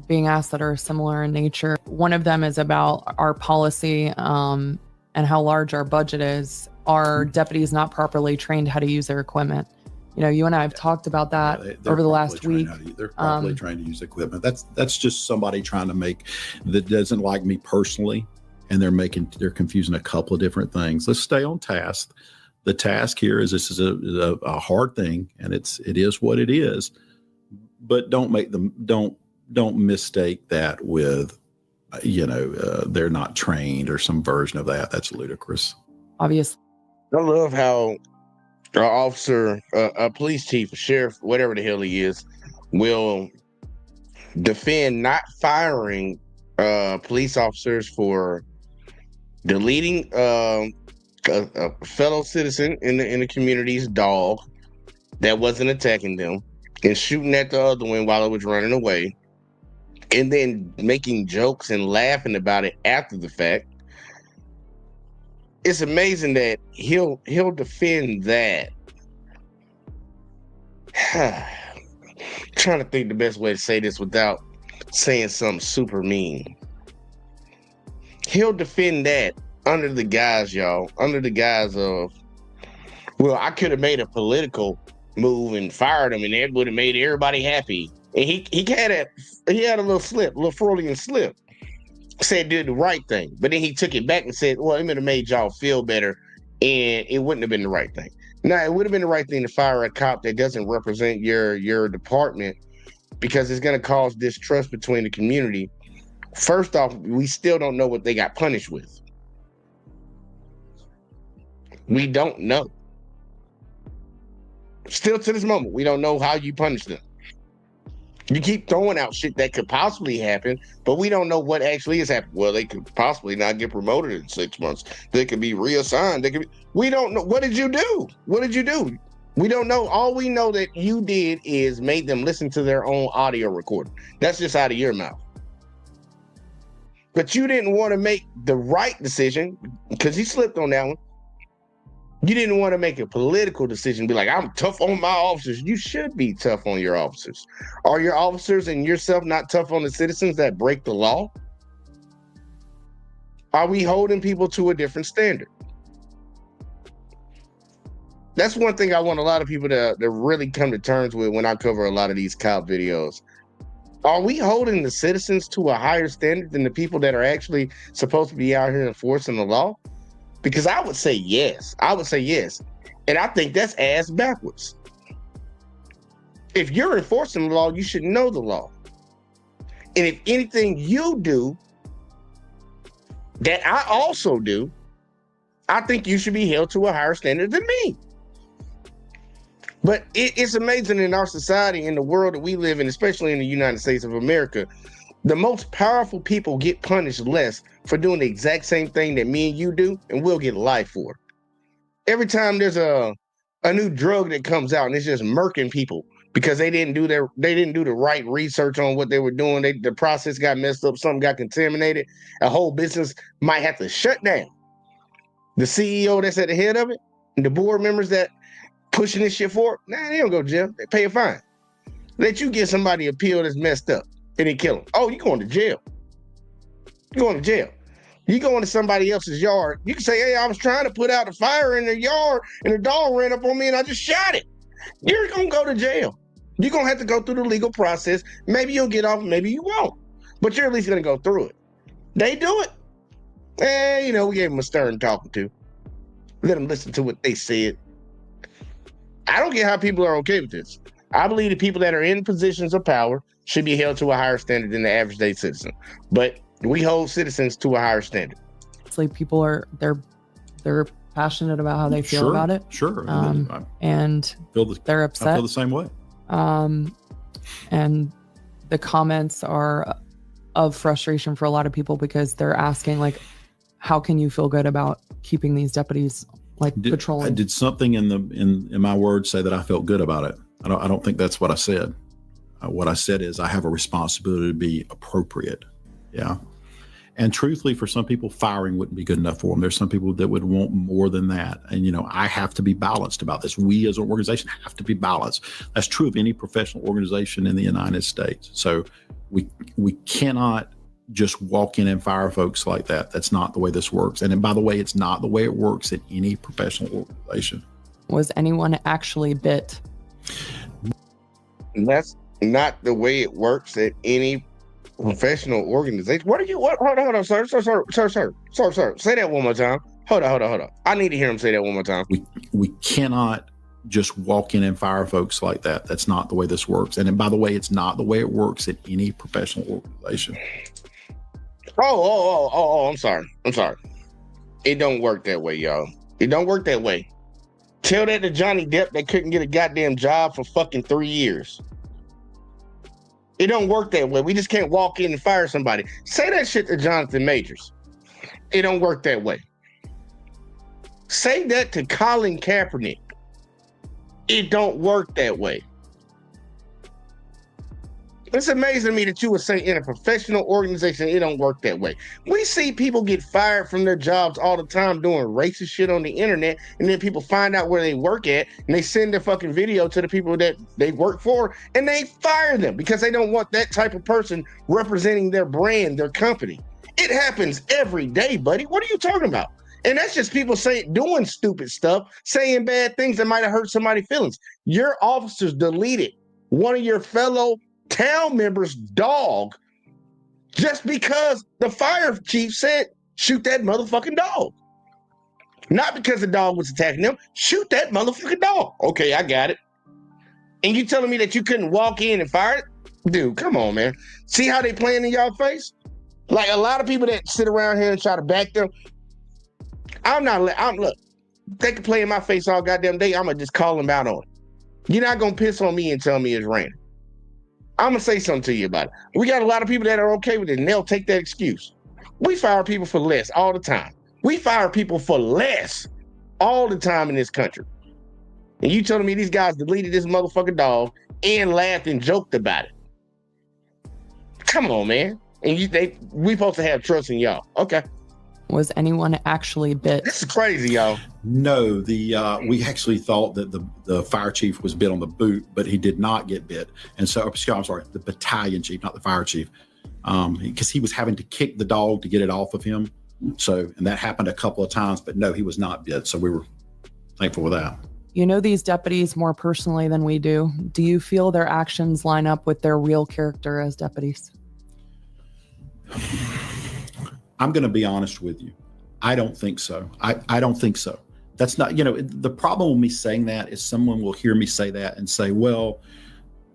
being asked that are similar in nature. One of them is about our policy and how large our budget is. Are deputies not properly trained how to use their equipment? You know, you and I have talked about that over the last week. They're properly trained to use equipment. That's just somebody trying to make, that doesn't like me personally, and they're confusing a couple of different things. Let's stay on task. The task here is, this is a hard thing, and it is what it is. But don't mistake that with, they're not trained or some version of that. That's ludicrous. Obviously. I love how an officer, a police chief, a sheriff, whatever the hell he is, will defend not firing police officers for deleting a fellow citizen in the community's dog that wasn't attacking them, and shooting at the other one while it was running away, and then making jokes and laughing about it after the fact. It's amazing that he'll defend that. Trying to think the best way to say this without saying something super mean. He'll defend that under the guise, y'all, under the guise of, well, I could have made a political move and fired him, and that would have made everybody happy. And he had a little slip, a little Freudian slip. Said did the right thing, but then he took it back and said, well, it would have made y'all feel better, and it wouldn't have been the right thing. Now, it would have been the right thing to fire a cop that doesn't represent your department, because it's going to cause distrust between the community. First off, we still don't know what they got punished with. We don't know. Still to this moment, we don't know how you punish them. You keep throwing out shit that could possibly happen, but we don't know what actually is happening. Well, they could possibly not get promoted in 6 months. They could be reassigned. We don't know. What did you do? What did you do? We don't know. All we know that you did is made them listen to their own audio recording. That's just out of your mouth. But you didn't want to make the right decision, because he slipped on that one. You didn't want to make a political decision, be like, I'm tough on my officers. You should be tough on your officers. Are your officers and yourself not tough on the citizens that break the law? Are we holding people to a different standard? That's one thing I want a lot of people to really come to terms with when I cover a lot of these cop videos. Are we holding the citizens to a higher standard than the people that are actually supposed to be out here enforcing the law? Because I would say yes. I would say yes. And I think that's ass backwards. If you're enforcing the law, you should know the law. And if anything you do that I also do, I think you should be held to a higher standard than me. But it's amazing in our society, in the world that we live in, especially in the United States of America, the most powerful people get punished less for doing the exact same thing that me and you do, and we'll get life for it. Every time there's a new drug that comes out and it's just murking people because they didn't do the right research on what they were doing. The process got messed up, something got contaminated. A whole business might have to shut down. The CEO that's at the head of it, and the board members that pushing this shit forward, they don't go to jail. They pay a fine. Let you get somebody a pill that's messed up and then kill them. Oh, you're going to jail. You're going to jail. You go into somebody else's yard, you can say, hey, I was trying to put out a fire in their yard and the dog ran up on me and I just shot it. You're going to go to jail. You're going to have to go through the legal process. Maybe you'll get off, maybe you won't. But you're at least going to go through it. They do it. And, you know, we gave them a stern talking to. Let them listen to what they said. I don't get how people are okay with this. I believe the people that are in positions of power should be held to a higher standard than the average day citizen. But we hold citizens to a higher standard. It's like people are they're passionate about how they feel about it. Sure. And they're upset. I feel the same way. And the comments are of frustration for a lot of people because they're asking, like, how can you feel good about keeping these deputies patrolling? Did something in my words say that I felt good about it? I don't think that's what I said. What I said is I have a responsibility to be appropriate. Yeah. And truthfully, for some people, firing wouldn't be good enough for them. There's some people that would want more than that. And, you know, I have to be balanced about this. We as an organization have to be balanced. That's true of any professional organization in the United States. So we cannot just walk in and fire folks like that. That's not the way this works. And by the way, it's not the way it works in any professional organization. Was anyone actually bit? That's not the way it works at any professional organization. Hold on, sir. Say that one more time. Hold on. I need to hear him say that one more time. We cannot just walk in and fire folks like that. That's not the way this works. And by the way, it's not the way it works at any professional organization. I'm sorry. It don't work that way, y'all. It don't work that way. Tell that to Johnny Depp that couldn't get a goddamn job for fucking 3 years. It don't work that way. We just can't walk in and fire somebody. Say that shit to Jonathan Majors. It don't work that way. Say that to Colin Kaepernick. It don't work that way. It's amazing to me that you would say in a professional organization, it don't work that way. We see people get fired from their jobs all the time doing racist shit on the internet, and then people find out where they work at, and they send their fucking video to the people that they work for, and they fire them because they don't want that type of person representing their brand, their company. It happens every day, buddy. What are you talking about? And that's just people doing stupid stuff, saying bad things that might have hurt somebody's feelings. Your officers deleted one of your fellow town members' dog just because the fire chief said, shoot that motherfucking dog. Not because the dog was attacking them. Shoot that motherfucking dog. Okay, I got it. And you telling me that you couldn't walk in and fire it? Dude, come on, man. See how they playing in y'all face? Like a lot of people that sit around here and try to back them. Look, they can play in my face all goddamn day. I'm going to just call them out on it. You're not going to piss on me and tell me it's raining. I'm going to say something to you about it. We got a lot of people that are okay with it, and they'll take that excuse. We fire people for less all the time. We fire people for less all the time in this country. And you telling me these guys deleted this motherfucking dog and laughed and joked about it. Come on, man. And we supposed to have trust in y'all. Okay. Was anyone actually bit? This is crazy, y'all. No, we actually thought that the fire chief was bit on the boot, but he did not get bit. And so, I'm sorry, the battalion chief, not the fire chief, because he was having to kick the dog to get it off of him. So, and that happened a couple of times, but no, he was not bit. So we were thankful for that. You know these deputies more personally than we do. Do you feel their actions line up with their real character as deputies? I'm going to be honest with you. I don't think so. I don't think so. That's not, the problem with me saying that is someone will hear me say that and say, well,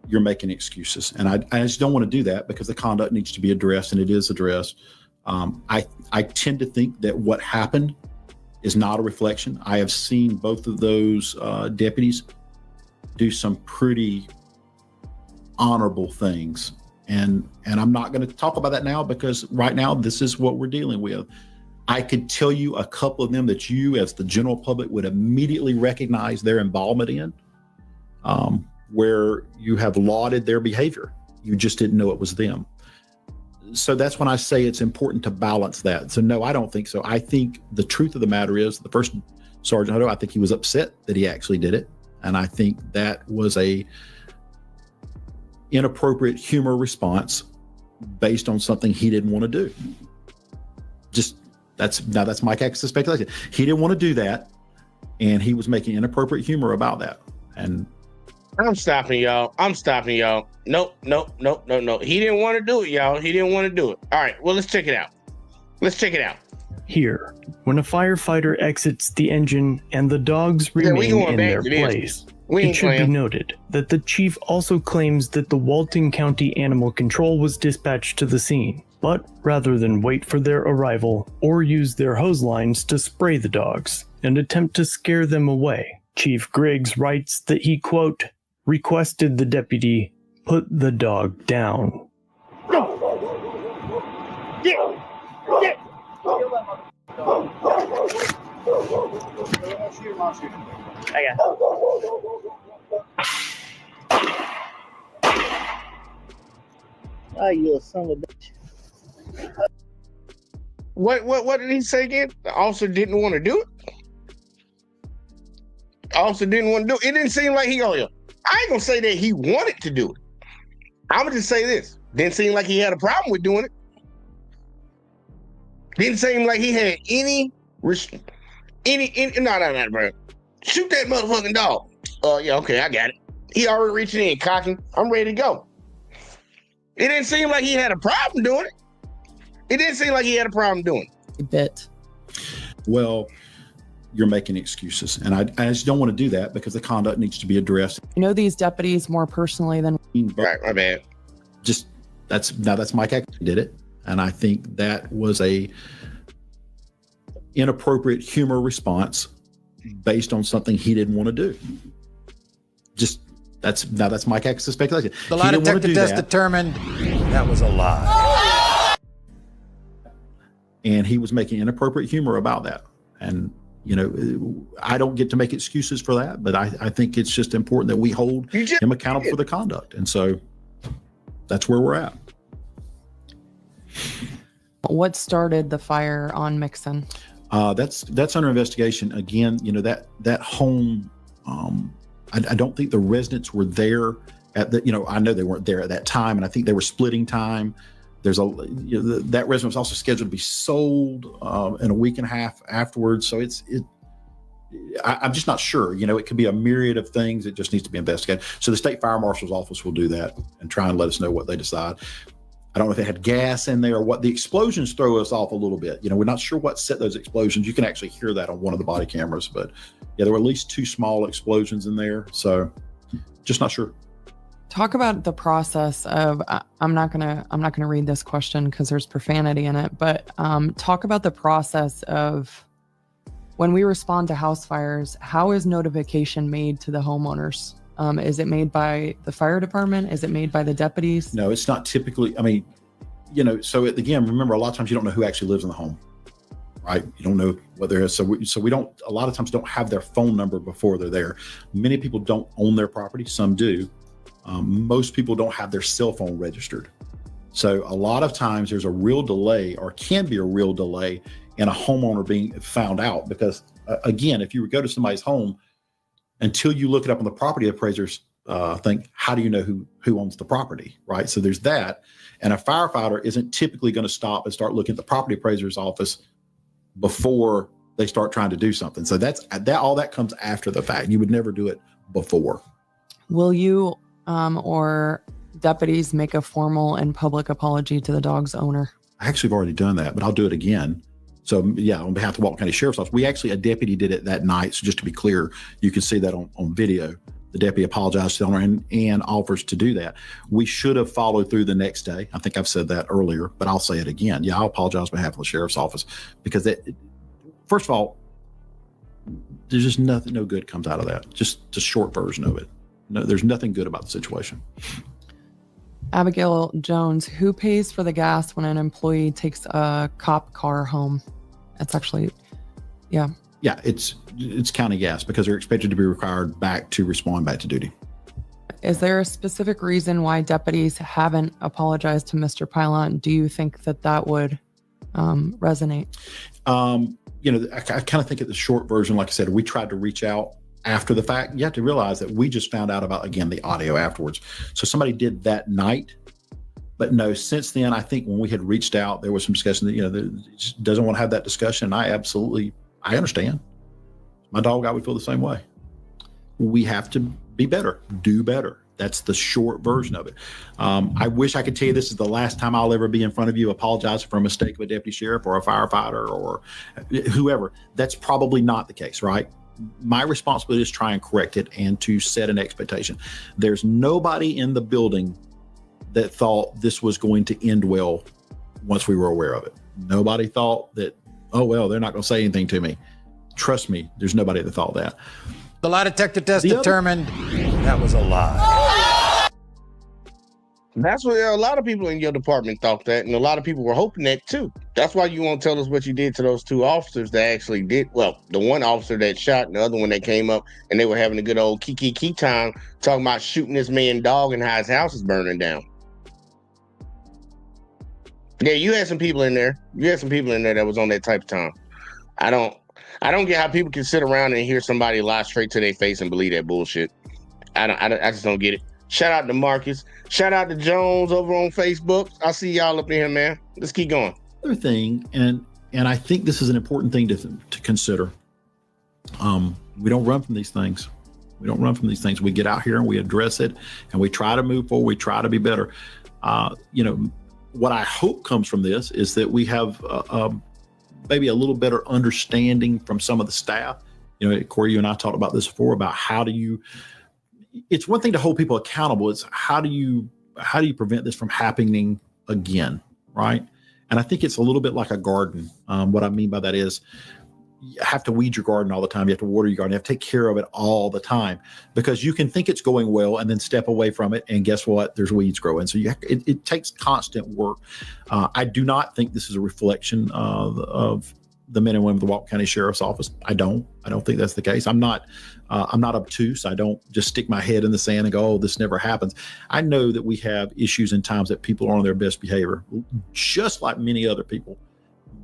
you're making excuses. And I just don't want to do that because the conduct needs to be addressed, and it is addressed. I tend to think that what happened is not a reflection. I have seen both of those deputies do some pretty honorable things. And I'm not going to talk about that now because right now this is what we're dealing with. I could tell you a couple of them that you as the general public would immediately recognize their involvement in, where you have lauded their behavior. You just didn't know it was them. So that's when I say it's important to balance that. So no, I don't think so. I think the truth of the matter is the first Sergeant Hutto, I think he was upset that he actually did it. And I think that was a inappropriate humor response based on something he didn't want to do. Just That's Mike Axe's speculation. He didn't want to do that, and he was making inappropriate humor about that. And I'm stopping y'all. Nope. He didn't want to do it, y'all. He didn't want to do it. All right. Well, let's check it out. Here, when a firefighter exits the engine and the dogs remain in their place, it should be noted that the chief also claims that the Walton County Animal Control was dispatched to the scene. But rather than wait for their arrival or use their hose lines to spray the dogs and attempt to scare them away, Chief Griggs writes that he, quote, requested the deputy put the dog down. Oh, you little son of a bitch. What did he say again? The officer didn't want to do it? It didn't seem like he I ain't gonna say that he wanted to do it. I'm gonna just say this. Didn't seem like he had a problem with doing it. Didn't seem like he had any, bro. Shoot that motherfucking dog. Yeah, okay, I got it. He already reaching in, cocking. I'm ready to go. It didn't seem like he had a problem doing it. A bit. Well, you're making excuses, and I just don't want to do that because the conduct needs to be addressed. I know these deputies more personally than. Right, my bad. That's Mike Axe did it, and I think that was a inappropriate humor response based on something he didn't want to do. That's Mike Axe's speculation. The lie detector test determined that was a lie. And he was making inappropriate humor about that. And, I don't get to make excuses for that, but I think it's just important that we hold him accountable for the conduct. And so that's where we're at. What started the fire on Mixon? That's under investigation. Again, that home, I don't think the residents were there at I know they weren't there at that time, and I think they were splitting time. That resident was also scheduled to be sold in a week and a half afterwards. So I'm just not sure. It could be a myriad of things. It just needs to be investigated. So the state fire marshal's office will do that and try and let us know what they decide. I don't know if they had gas in there or what. The explosions throw us off a little bit. We're not sure what set those explosions. You can actually hear that on one of the body cameras, but yeah, there were at least 2 small explosions in there. So just not sure. Talk about the process of, I'm not gonna read this question because there's profanity in it, but talk about the process of when we respond to house fires. How is notification made to the homeowners? Is it made by the fire department? Is it made by the deputies? No, it's not typically. So again, remember, a lot of times you don't know who actually lives in the home, right? You don't know what there is. So we don't, a lot of times don't have their phone number before they're there. Many people don't own their property. Some do. Most people don't have their cell phone registered. So a lot of times there's a real delay, or can be a real delay, in a homeowner being found out, because again, if you would go to somebody's home, until you look it up on the property appraisers think, how do you know who owns the property, right? So there's that. And a firefighter isn't typically going to stop and start looking at the property appraiser's office before they start trying to do something. So all that comes after the fact. You would never do it before. Will you or deputies make a formal and public apology to the dog's owner? I actually have already done that, but I'll do it again. So yeah, on behalf of the Walton County Sheriff's Office, a deputy did it that night. So just to be clear, you can see that on video. The deputy apologized to the owner and offers to do that. We should have followed through the next day. I think I've said that earlier, but I'll say it again. Yeah, I'll apologize on behalf of the Sheriff's Office, because first of all, there's just nothing, no good comes out of that. Just a short version of it. No, there's nothing good about the situation. Abigail Jones, who pays for the gas when an employee takes a cop car home? That's actually, yeah. Yeah, it's county gas, because they're expected to be required back to respond back to duty. Is there a specific reason why deputies haven't apologized to Mr. Pilon? Do you think that would resonate? I kind of think at the short version, like I said, we tried to reach out after the fact. You have to realize that we just found out about, again, the audio afterwards. So somebody did that night. But no, since then, I think when we had reached out, there was some discussion that, just doesn't want to have that discussion. I understand. My dog, I would feel the same way. We have to be better, do better. That's the short version of it. I wish I could tell you this is the last time I'll ever be in front of you apologizing for a mistake of a deputy sheriff or a firefighter or whoever. That's probably not the case, right? My responsibility is to try and correct it and to set an expectation. There's nobody in the building that thought this was going to end well once we were aware of it. Nobody thought that, oh, well, they're not going to say anything to me. Trust me, there's nobody that thought that. The lie detector test determined that was a lie. That's what a lot of people in your department thought that, and a lot of people were hoping that too. That's why you won't tell us what you did to those two officers that actually did. Well, the one officer that shot and the other one that came up and they were having a good old kiki time talking about shooting this man's dog and how his house is burning down. Yeah, you had some people in there. You had some people in there that was on that type of time. I don't get how people can sit around and hear somebody lie straight to their face and believe that bullshit. I just don't get it. Shout out to Marcus. Shout out to Jones over on Facebook. I see y'all up in here, man. Let's keep going. Other thing, and I think this is an important thing to consider. We don't run from these things. We don't run from these things. We get out here and we address it and we try to move forward. We try to be better. What I hope comes from this is that we have maybe a little better understanding from some of the staff. Corey, you and I talked about this before about it's one thing to hold people accountable. It's how do you prevent this from happening again, right? And I think it's a little bit like a garden. What I mean by that is you have to weed your garden all the time. You have to water your garden. You have to take care of it all the time because you can think it's going well and then step away from it. And guess what? There's weeds growing. So it takes constant work. I do not think this is a reflection of the men and women of the Walton County Sheriff's Office. I don't think that's the case. I'm not obtuse. I don't just stick my head in the sand and go, oh, this never happens. I know that we have issues in times that people are on their best behavior, just like many other people.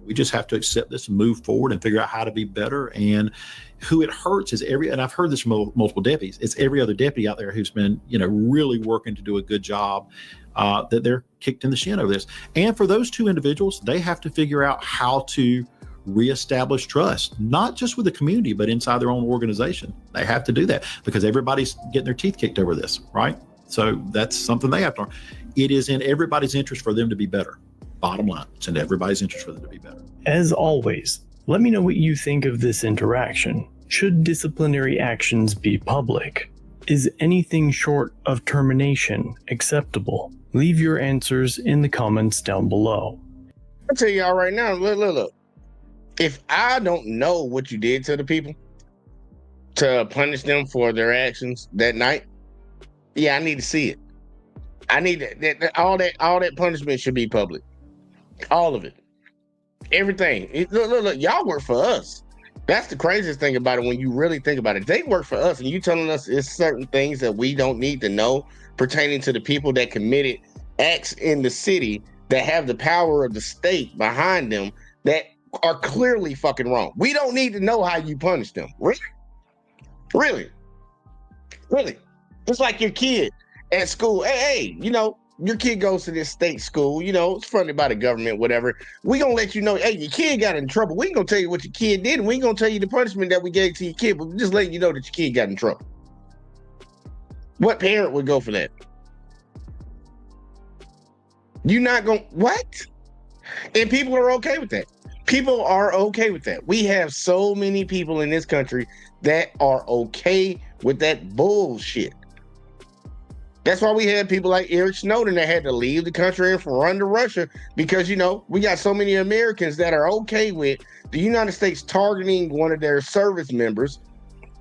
We just have to accept this and move forward and figure out how to be better. And who it hurts is and I've heard this from multiple deputies, it's every other deputy out there who's been, really working to do a good job, that they're kicked in the shin over this. And for those two individuals, they have to figure out how to reestablish trust, not just with the community, but inside their own organization. They have to do that because everybody's getting their teeth kicked over this, right? So that's something they have to learn. It is in everybody's interest for them to be better. Bottom line, it's in everybody's interest for them to be better. As always, let me know what you think of this interaction. Should disciplinary actions be public? Is anything short of termination acceptable? Leave your answers in the comments down below. I'll tell y'all right now, look. If I don't know what you did to the people to punish them for their actions that night, yeah, I need to see it. I need that all that punishment should be public. All of it. Everything. Look, y'all work for us. That's the craziest thing about it when you really think about it. They work for us and you telling us it's certain things that we don't need to know pertaining to the people that committed acts in the city that have the power of the state behind them that are clearly fucking wrong. We don't need to know how you punish them. Really. It's like your kid at school. Hey, your kid goes to this state school, it's funded by the government, whatever. We gonna let you know, hey, your kid got in trouble. We ain't gonna tell you what your kid did, and we ain't gonna tell you the punishment that we gave to your kid, but we just letting you know that your kid got in trouble. What parent would go for that? You not gonna, what? And people are okay with that. People are okay with that. We have so many people in this country that are okay with that bullshit. That's why we had people like Eric Snowden that had to leave the country and run to Russia because, we got so many Americans that are okay with the United States targeting one of their service members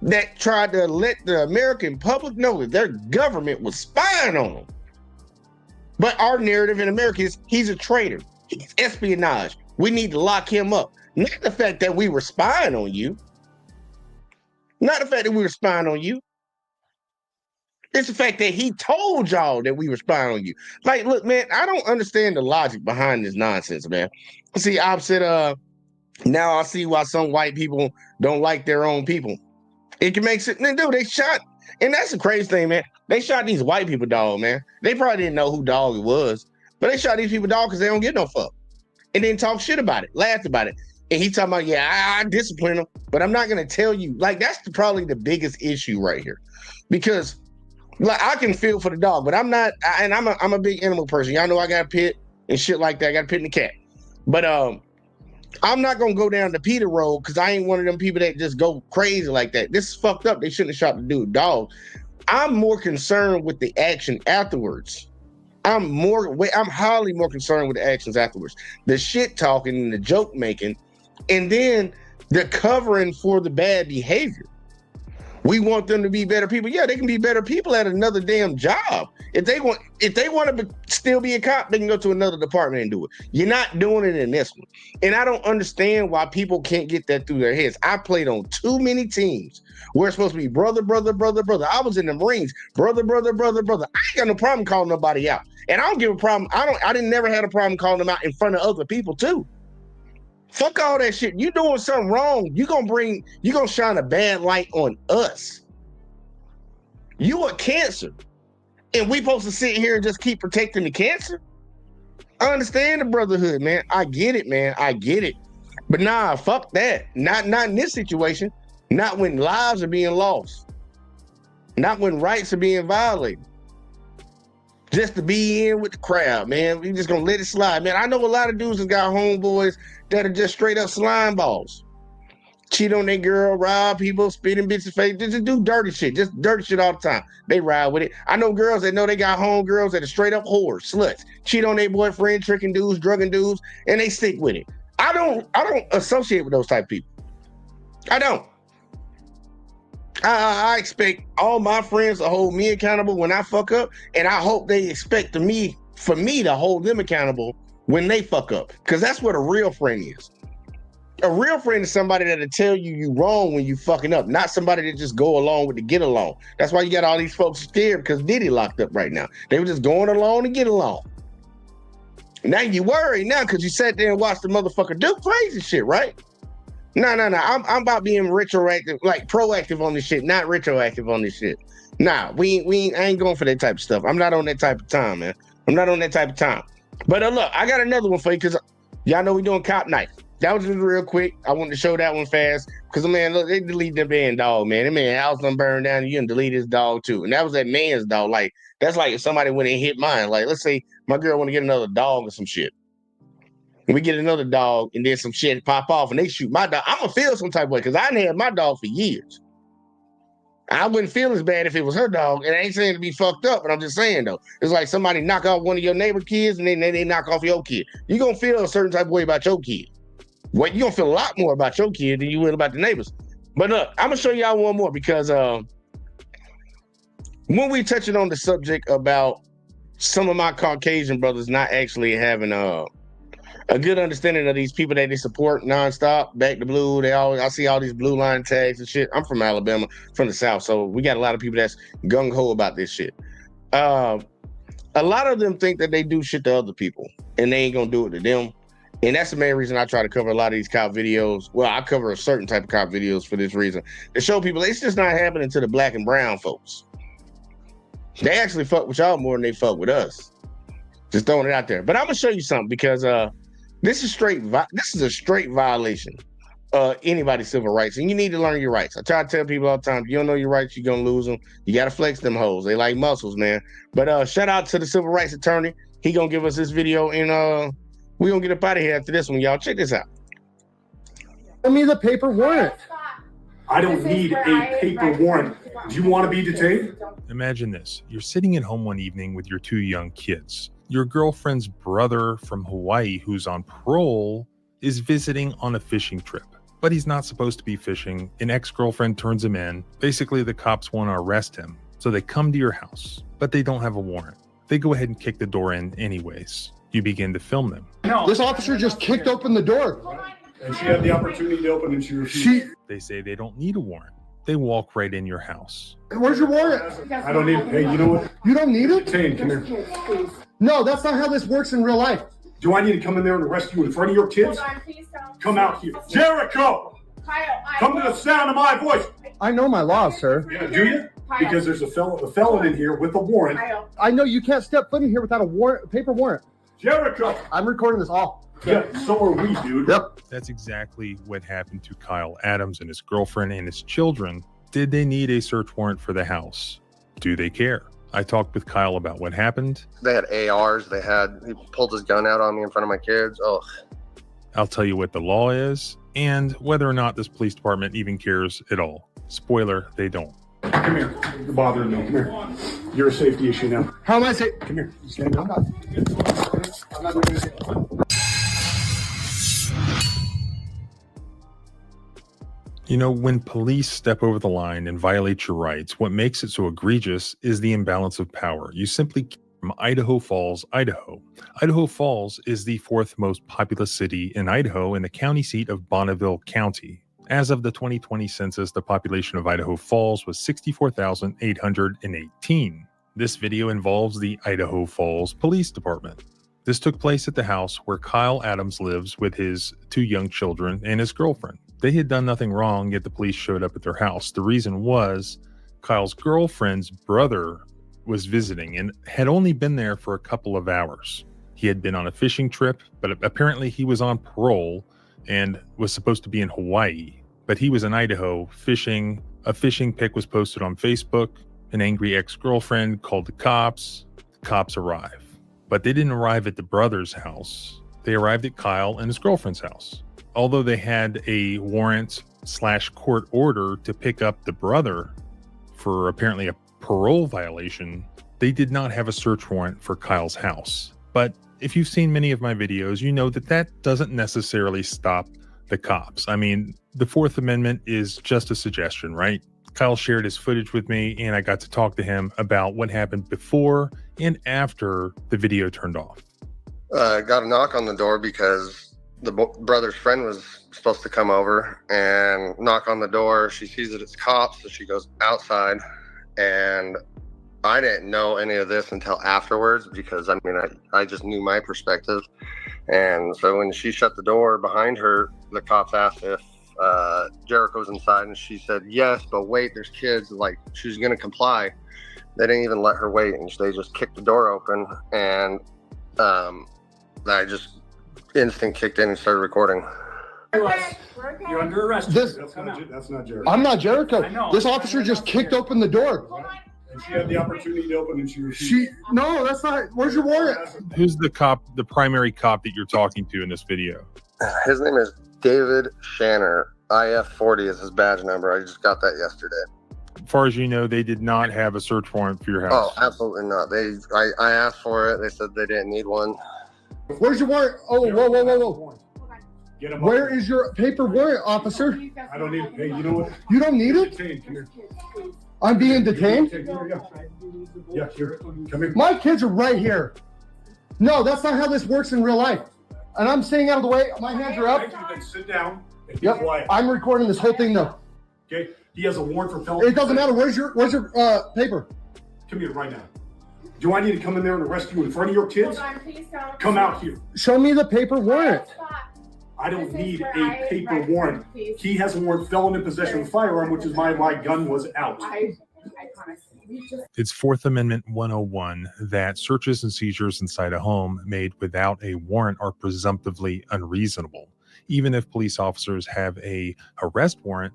that tried to let the American public know that their government was spying on them. But our narrative in America is he's a traitor. He's espionage. We need to lock him up. Not the fact that we were spying on you. Not the fact that we were spying on you. It's the fact that he told y'all that we were spying on you. Like, look, man, I don't understand the logic behind this nonsense, man. See, I've said, now I see why some white people don't like their own people. It can make sense. Dude, they shot, and that's the crazy thing, man. They shot these white people, dog, man. They probably didn't know who dog it was. But they shot these people dog because they don't get no fuck. And then talk shit about it, laughed about it. And he talking about, yeah, I discipline them, but I'm not gonna tell you. Like, that's probably the biggest issue right here. Because like I can feel for the dog, but I'm not, and I'm a big animal person. Y'all know I got a pit and shit like that. I got a pit and a cat. But I'm not gonna go down the Peter road because I ain't one of them people that just go crazy like that. This is fucked up. They shouldn't have shot the dude dog. I'm more concerned with the action afterwards. I'm highly more concerned with the actions afterwards. The shit talking and the joke making, and then the covering for the bad behavior. We want them to be better people. Yeah, they can be better people at another damn job. If they want to still be a cop, they can go to another department and do it. You're not doing it in this one. And I don't understand why people can't get that through their heads. I played on too many teams where it's supposed to be brother, brother, brother, brother. I was in the Marines, brother, brother, brother, brother. I ain't got no problem calling nobody out. And I don't give a problem. I didn't never had a problem calling them out in front of other people too. Fuck all that shit. You doing something wrong. You gonna shine a bad light on us. You a cancer. And we supposed to sit here and just keep protecting the cancer? I understand the brotherhood, man. I get it, man. I get it. But nah, fuck that. Not in this situation. Not when lives are being lost. Not when rights are being violated. Just to be in with the crowd, man. We just gonna let it slide, man. I know a lot of dudes that got homeboys that are just straight up slime balls. Cheat on their girl, rob people, spit in bitches' face. Just do dirty shit. Just dirty shit all the time. They ride with it. I know girls that know they got homegirls that are straight up whores, sluts. Cheat on their boyfriend, tricking dudes, drugging dudes, and they stick with it. I don't associate with those type of people. I don't. I expect all my friends to hold me accountable when I fuck up, and I hope they expect for me to hold them accountable when they fuck up, because that's what a real friend is. A real friend is somebody that'll tell you wrong when you fucking up, not somebody that just go along with the get along. That's why you got all these folks scared because Diddy locked up right now. They were just going along to get along. Now you worry now because you sat there and watched the motherfucker do crazy shit, right? No. I'm about being retroactive, like proactive on this shit, not retroactive on this shit. Nah, I ain't going for that type of stuff. I'm not on that type of time, man. I'm not on that type of time. But look, I got another one for you because y'all know we doing Cop Night. That was just real quick. I wanted to show that one fast because, man, look, they deleted the man dog, man. That man house done burned down and you done delete his dog too. And that was that man's dog. Like, that's like if somebody went and hit mine. Like, let's say my girl want to get another dog or some shit. And we get another dog and then some shit pop off and they shoot my dog. I'm going to feel some type of way because I done had my dog for years. I wouldn't feel as bad if it was her dog. And I ain't saying to be fucked up, but I'm just saying, though. It's like somebody knock off one of your neighbor kids and then they knock off your kid. You're going to feel a certain type of way about your kid. Well, you're going to feel a lot more about your kid than you will about the neighbors. But look, I'm going to show y'all one more because when we touching on the subject about some of my Caucasian brothers not actually having a good understanding of these people that they support nonstop, back to blue. I see all these blue line tags and shit. I'm from Alabama, from the South, so we got a lot of people that's gung-ho about this shit. A lot of them think that they do shit to other people and they ain't gonna do it to them. And that's the main reason I try to cover a lot of these cop videos. Well, I cover a certain type of cop videos for this reason. To show people it's just not happening to the black and brown folks. They actually fuck with y'all more than they fuck with us. Just throwing it out there. But I'm gonna show you something because this is a straight violation of anybody's civil rights. And you need to learn your rights. I try to tell people all the time, if you don't know your rights, you're gonna lose them. You gotta flex them hoes. They like muscles, man. But shout out to the civil rights attorney. He gonna give us this video and we gonna get up out of here after this one, y'all. Check this out. Give me the paper warrant. I don't need a paper warrant. Do you want to be detained? Imagine this. You're sitting at home one evening with your two young kids. Your girlfriend's brother from Hawaii, who's on parole, is visiting on a fishing trip. But he's not supposed to be fishing. An ex-girlfriend turns him in. Basically, the cops want to arrest him. So they come to your house, but they don't have a warrant. They go ahead and kick the door in anyways. You begin to film them. No. This officer just kicked open the door. And she had the opportunity to open and she refused. They say they don't need a warrant. They walk right in your house. Where's your warrant? I don't need it. Hey, you know what? You don't need it? Detained, come here. No, that's not how this works in real life. Do I need to come in there and arrest you in front of your kids? Come out here. Jericho! Come to the sound of my voice. I know my laws, sir. Yeah, do you? Because there's a felon in here with a warrant. I know you can't step foot in here without a warrant, paper warrant. Jericho! I'm recording this all. Yeah, so are we, dude. Yep. That's exactly what happened to Kyle Adams and his girlfriend and his children. Did they need a search warrant for the house? Do they care? I talked with Kyle about what happened. They had ARs. He pulled his gun out on me in front of my kids. Oh. I'll tell you what the law is and whether or not this police department even cares at all. Spoiler, they don't. Come here. You're bothering me. Come here. You're a safety issue now. How am I safe? Come here. Stand up. I'm not doing anything. You know, when police step over the line and violate your rights, what makes it so egregious is the imbalance of power. You simply came from Idaho Falls, Idaho. Idaho Falls is the fourth most populous city in Idaho and the county seat of Bonneville County. As of the 2020 census, the population of Idaho Falls was 64,818. This video involves the Idaho Falls Police Department. This took place at the house where Kyle Adams lives with his 2 young children and his girlfriend. They had done nothing wrong, yet the police showed up at their house. The reason was Kyle's girlfriend's brother was visiting and had only been there for a couple of hours. He had been on a fishing trip, but apparently he was on parole and was supposed to be in Hawaii. But he was in Idaho fishing. A fishing pic was posted on Facebook. An angry ex-girlfriend called the cops. The cops arrive. But they didn't arrive at the brother's house. They arrived at Kyle and his girlfriend's house. Although they had a warrant/court order to pick up the brother for apparently a parole violation, they did not have a search warrant for Kyle's house. But if you've seen many of my videos, you know that that doesn't necessarily stop the cops. I mean, the Fourth Amendment is just a suggestion, right? Kyle shared his footage with me and I got to talk to him about what happened before and after the video turned off. Got a knock on the door because the brother's friend was supposed to come over and knock on the door. She sees that it's cops, so she goes outside. And I didn't know any of this until afterwards because, I mean, I just knew my perspective. And so when she shut the door behind her, the cops asked if Jericho's inside, and she said yes, but wait, there's kids. Like, she was going to comply. They didn't even let her wait, and they just kicked the door open. And I just instant kicked in and started recording. You're under arrest. That's not Jericho. I'm not Jericho. I know. This officer just kicked open the door. And she had the opportunity to open and she refused. No, that's not. Where's your warrant? Who's the cop, the primary cop that you're talking to in this video? His name is David Shanner. IF40 is his badge number. I just got that yesterday. As far as you know, they did not have a search warrant for your house. Oh, absolutely not. I asked for it. They said they didn't need one. Where's your warrant? Oh, whoa. Get him Where up. is your paper warrant, officer? I don't need it. Hey, you know what? You don't need it? Detained. Come here. I'm being detained? Yeah, here. Come here. My kids are right here. No, that's not how this works in real life. And I'm staying out of the way. My hands are up. Thank you. Then sit down and be Yep. quiet. I'm recording this whole thing though. Okay? He has a warrant for felony. It doesn't matter. Where's your paper? Come here right now. Do I need to come in there and arrest you in front of your kids? Come out here. Show me the paper warrant. I don't need a paper warrant. He has a warrant, felon in possession of a firearm, which is why my gun was out. It's Fourth Amendment 101 that searches and seizures inside a home made without a warrant are presumptively unreasonable. Even if police officers have a arrest warrant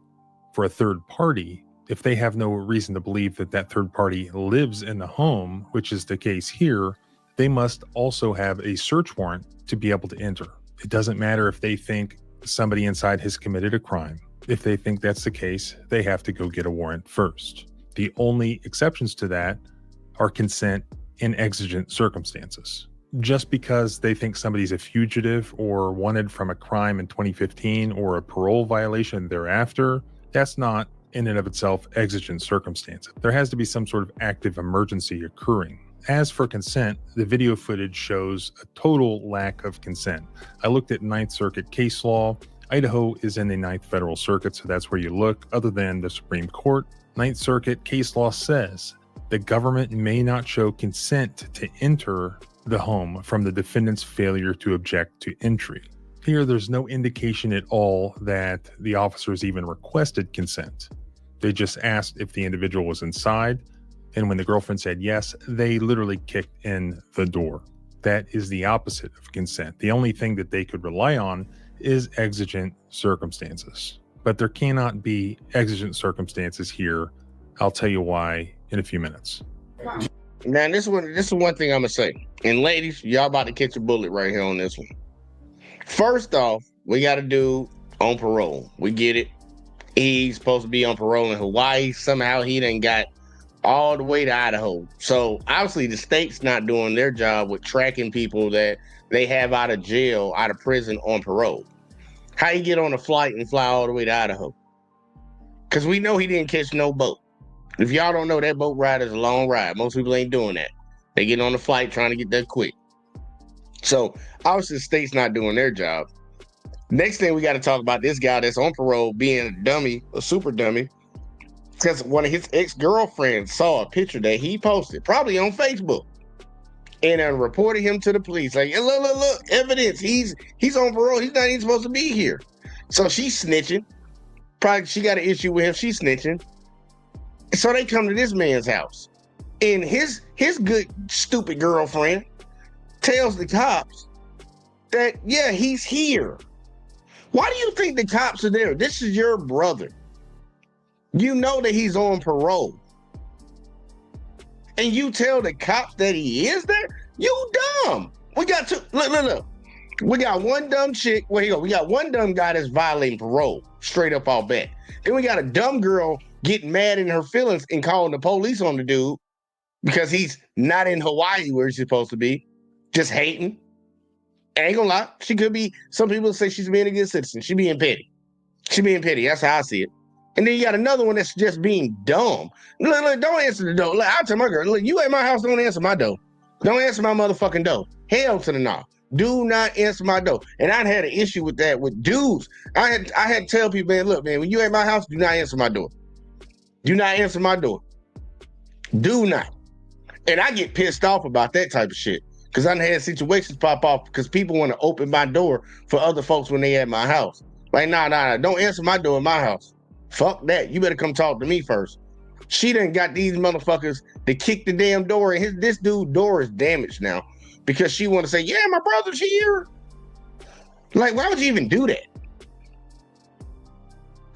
for a third party, if they have no reason to believe that that third party lives in the home, which is the case here, they must also have a search warrant to be able to enter. It doesn't matter if they think somebody inside has committed a crime. If they think that's the case, they have to go get a warrant first. The only exceptions to that are consent in exigent circumstances. Just because they think somebody's a fugitive or wanted from a crime in 2015 or a parole violation thereafter, that's not in and of itself exigent circumstances. There has to be some sort of active emergency occurring. As for consent, the video footage shows a total lack of consent. I looked at Ninth Circuit case law. Idaho is in the Ninth Federal Circuit, so that's where you look. Other than the Supreme Court, Ninth Circuit case law says the government may not show consent to enter the home from the defendant's failure to object to entry. Here, there's no indication at all that the officers even requested consent. They just asked if the individual was inside, and when the girlfriend said yes, they literally kicked in the door. That is the opposite of consent. The only thing that they could rely on is exigent circumstances. But there cannot be exigent circumstances here. I'll tell you why in a few minutes. Now, this is one thing I'm gonna say. And ladies, y'all about to catch a bullet right here on this one. First off, we got a dude on parole. We get it. He's supposed to be on parole in Hawaii. Somehow he done got all the way to Idaho. So obviously the state's not doing their job with tracking people that they have out of jail, out of prison on parole. How you get on a flight and fly all the way to Idaho? Because we know he didn't catch no boat. If y'all don't know, that boat ride is a long ride. Most people ain't doing that. They get on the flight trying to get there quick. So obviously the state's not doing their job. Next thing we got to talk about this guy that's on parole being a dummy, a super dummy, because one of his ex-girlfriends saw a picture that he posted, probably on Facebook, and reported him to the police. Like, look, evidence. He's on parole. He's not even supposed to be here. So she's snitching. Probably she got an issue with him. She's snitching. So they come to this man's house, and his good stupid girlfriend tells the cops that, yeah, he's here. Why do you think the cops are there? This is your brother. You know that he's on parole. And you tell the cops that he is there? You dumb. We got two. Look. We got one dumb chick. Where you go? We got one dumb guy that's violating parole. Straight up all bet. Then we got a dumb girl getting mad in her feelings and calling the police on the dude because he's not in Hawaii where he's supposed to be. Just hating. I ain't gonna lie. She could be, some people say she's being a good citizen. She being petty. That's how I see it. And then you got another one that's just being dumb. Look, don't answer the door. Look, I'll tell my girl, look, you at my house, don't answer my door. Don't answer my motherfucking door. Hell to the no. Do not answer my door. And I had an issue with that with dudes. I had to tell people, man, look, man, when you at my house, do not answer my door. Do not answer my door. Do not. And I get pissed off about that type of shit. Because I had situations pop off because people want to open my door for other folks when they at my house. Like, nah, don't answer my door in my house. Fuck that. You better come talk to me first. She done got these motherfuckers to kick the damn door, and this dude's door is damaged now because she want to say, yeah, my brother's here. Like, why would you even do that?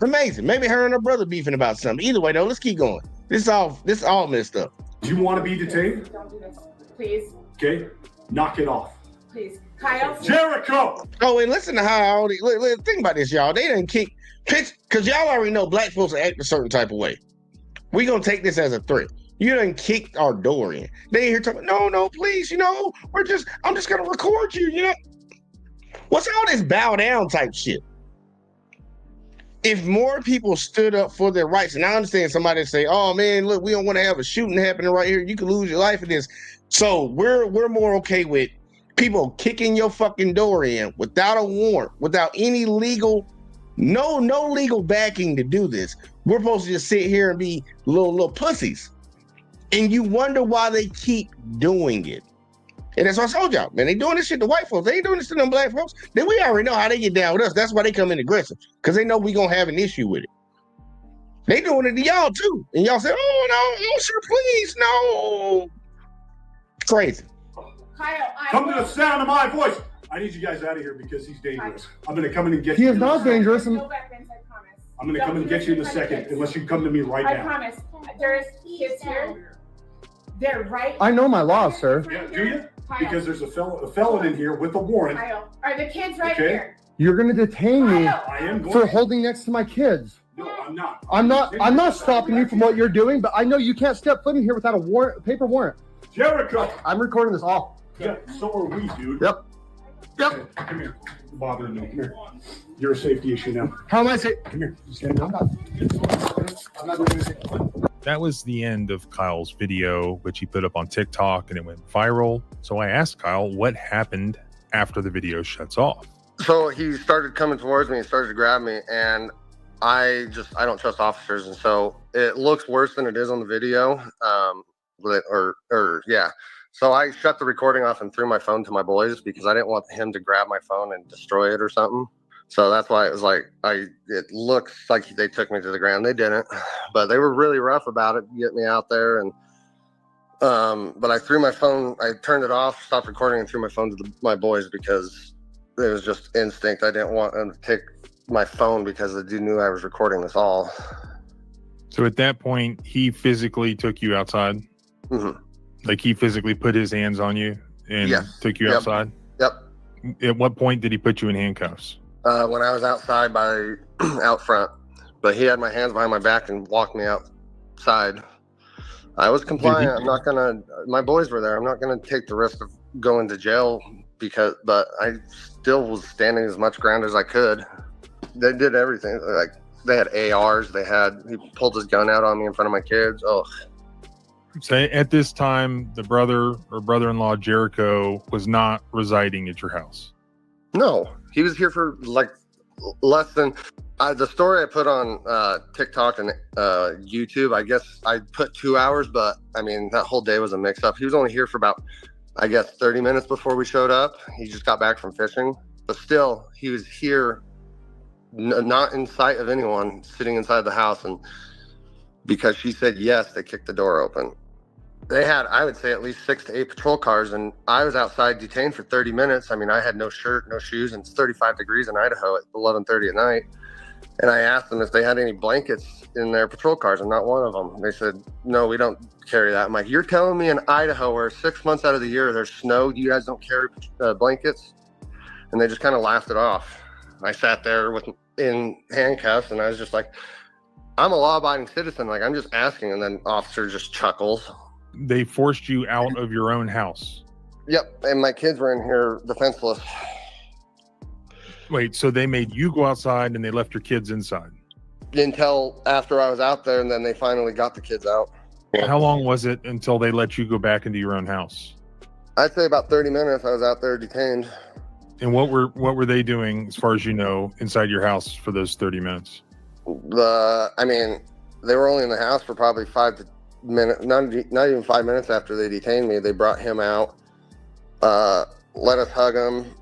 Amazing. Maybe her and her brother beefing about something. Either way, though, let's keep going. This all messed up. Do you want to be detained? Don't do this. Please. Okay. Knock it off. Please. Kyle. Jericho! Oh, and listen to how look, think about this, y'all. They didn't kick pitch because y'all already know black folks act a certain type of way. We gonna take this as a threat. You done kicked our door in. They here talking, no, please, I'm just gonna record you, What's all this bow down type shit? If more people stood up for their rights, and I understand somebody say, oh man, look, we don't want to have a shooting happening right here. You could lose your life in this. So we're more okay with people kicking your fucking door in without a warrant, without any legal, no legal backing to do this. We're supposed to just sit here and be little pussies. And you wonder why they keep doing it. And that's what I told y'all, man. They doing this shit to white folks. They ain't doing this to them black folks. Then we already know how they get down with us. That's why they come in aggressive, because they know we gonna have an issue with it. They doing it to y'all too. And y'all say, oh no, sir, please, no. Crazy. Kyle, Come to the sound of my voice. I need you guys out of here because he's dangerous. I'm going to come in and get He you. is not dangerous. Go back inside, I promise. I'm going to come and get you in a second unless you come to me right I now. promise. There's kids here. They're right. I know my laws, sir. Yeah, do you? Because there's a felon in here with a warrant. Kyle, are the kids right Okay. here? You're going to detain me I am going for holding next to my kids. No, I'm not. I'm not stopping you from what you're doing, but I know you can't step foot in here without a warrant, paper warrant. Jericho! I'm recording this all. Yeah, so are we, dude. Yep. Okay, come here. Bothering me. Come here. You're a safety issue now. How am I safe? Come here. Stand up. I'm not doing anything. That was the end of Kyle's video, which he put up on TikTok and it went viral. So I asked Kyle what happened after the video shuts off. So he started coming towards me and started to grab me, and I don't trust officers, and so it looks worse than it is on the video. So I shut the recording off and threw my phone to my boys because I didn't want him to grab my phone and destroy it or something. So that's why it was like, it looks like they took me to the ground. They didn't, but they were really rough about it, get me out there. And But I threw my phone, I turned it off, stopped recording, and threw my phone to my boys because it was just instinct. I didn't want them to take my phone because the dude knew I was recording this all. So at that point, he physically took you outside? Mm-hmm. Like he physically put his hands on you and took you outside? Yep. At what point did he put you in handcuffs? When I was outside out front, but he had my hands behind my back and walked me outside. I was compliant. I'm not gonna. My boys were there. I'm not gonna take the risk of going to jail but I still was standing as much ground as I could. They did everything. Like they had ARs. He pulled his gun out on me in front of my kids. Oh. So at this time, the brother or brother-in-law Jericho was not residing at your house. No, he was here for like less than the story I put on TikTok and YouTube. I guess I put 2 hours, but I mean that whole day was a mix-up. He was only here for about, I guess, 30 minutes before we showed up. He just got back from fishing, but still, he was here, not in sight of anyone, sitting inside the house, and because she said yes, they kicked the door open. They had, I would say, at least 6 to 8 patrol cars, and I was outside detained for 30 minutes. I mean, I had no shirt, no shoes, and it's 35 degrees in Idaho at 11:30 at night. And I asked them if they had any blankets in their patrol cars, and not one of them. They said, no, we don't carry that. I'm like, you're telling me in Idaho, where 6 months out of the year there's snow, you guys don't carry blankets? And they just kind of laughed it off. I sat there in handcuffs, and I was just like, I'm a law-abiding citizen. Like, I'm just asking. And then officer just chuckles. They forced you out of your own house. Yep, and my kids were in here defenseless. Wait, so they made you go outside and they left your kids inside? Until after I was out there, and then they finally got the kids out. How long was it until they let you go back into your own house? I'd say about 30 minutes. I was out there detained. And what were they doing, as far as you know, inside your house for those 30 minutes? I mean, they were only in the house for probably 5 minutes, not even 5 minutes after they detained me. They brought him out, let us hug him.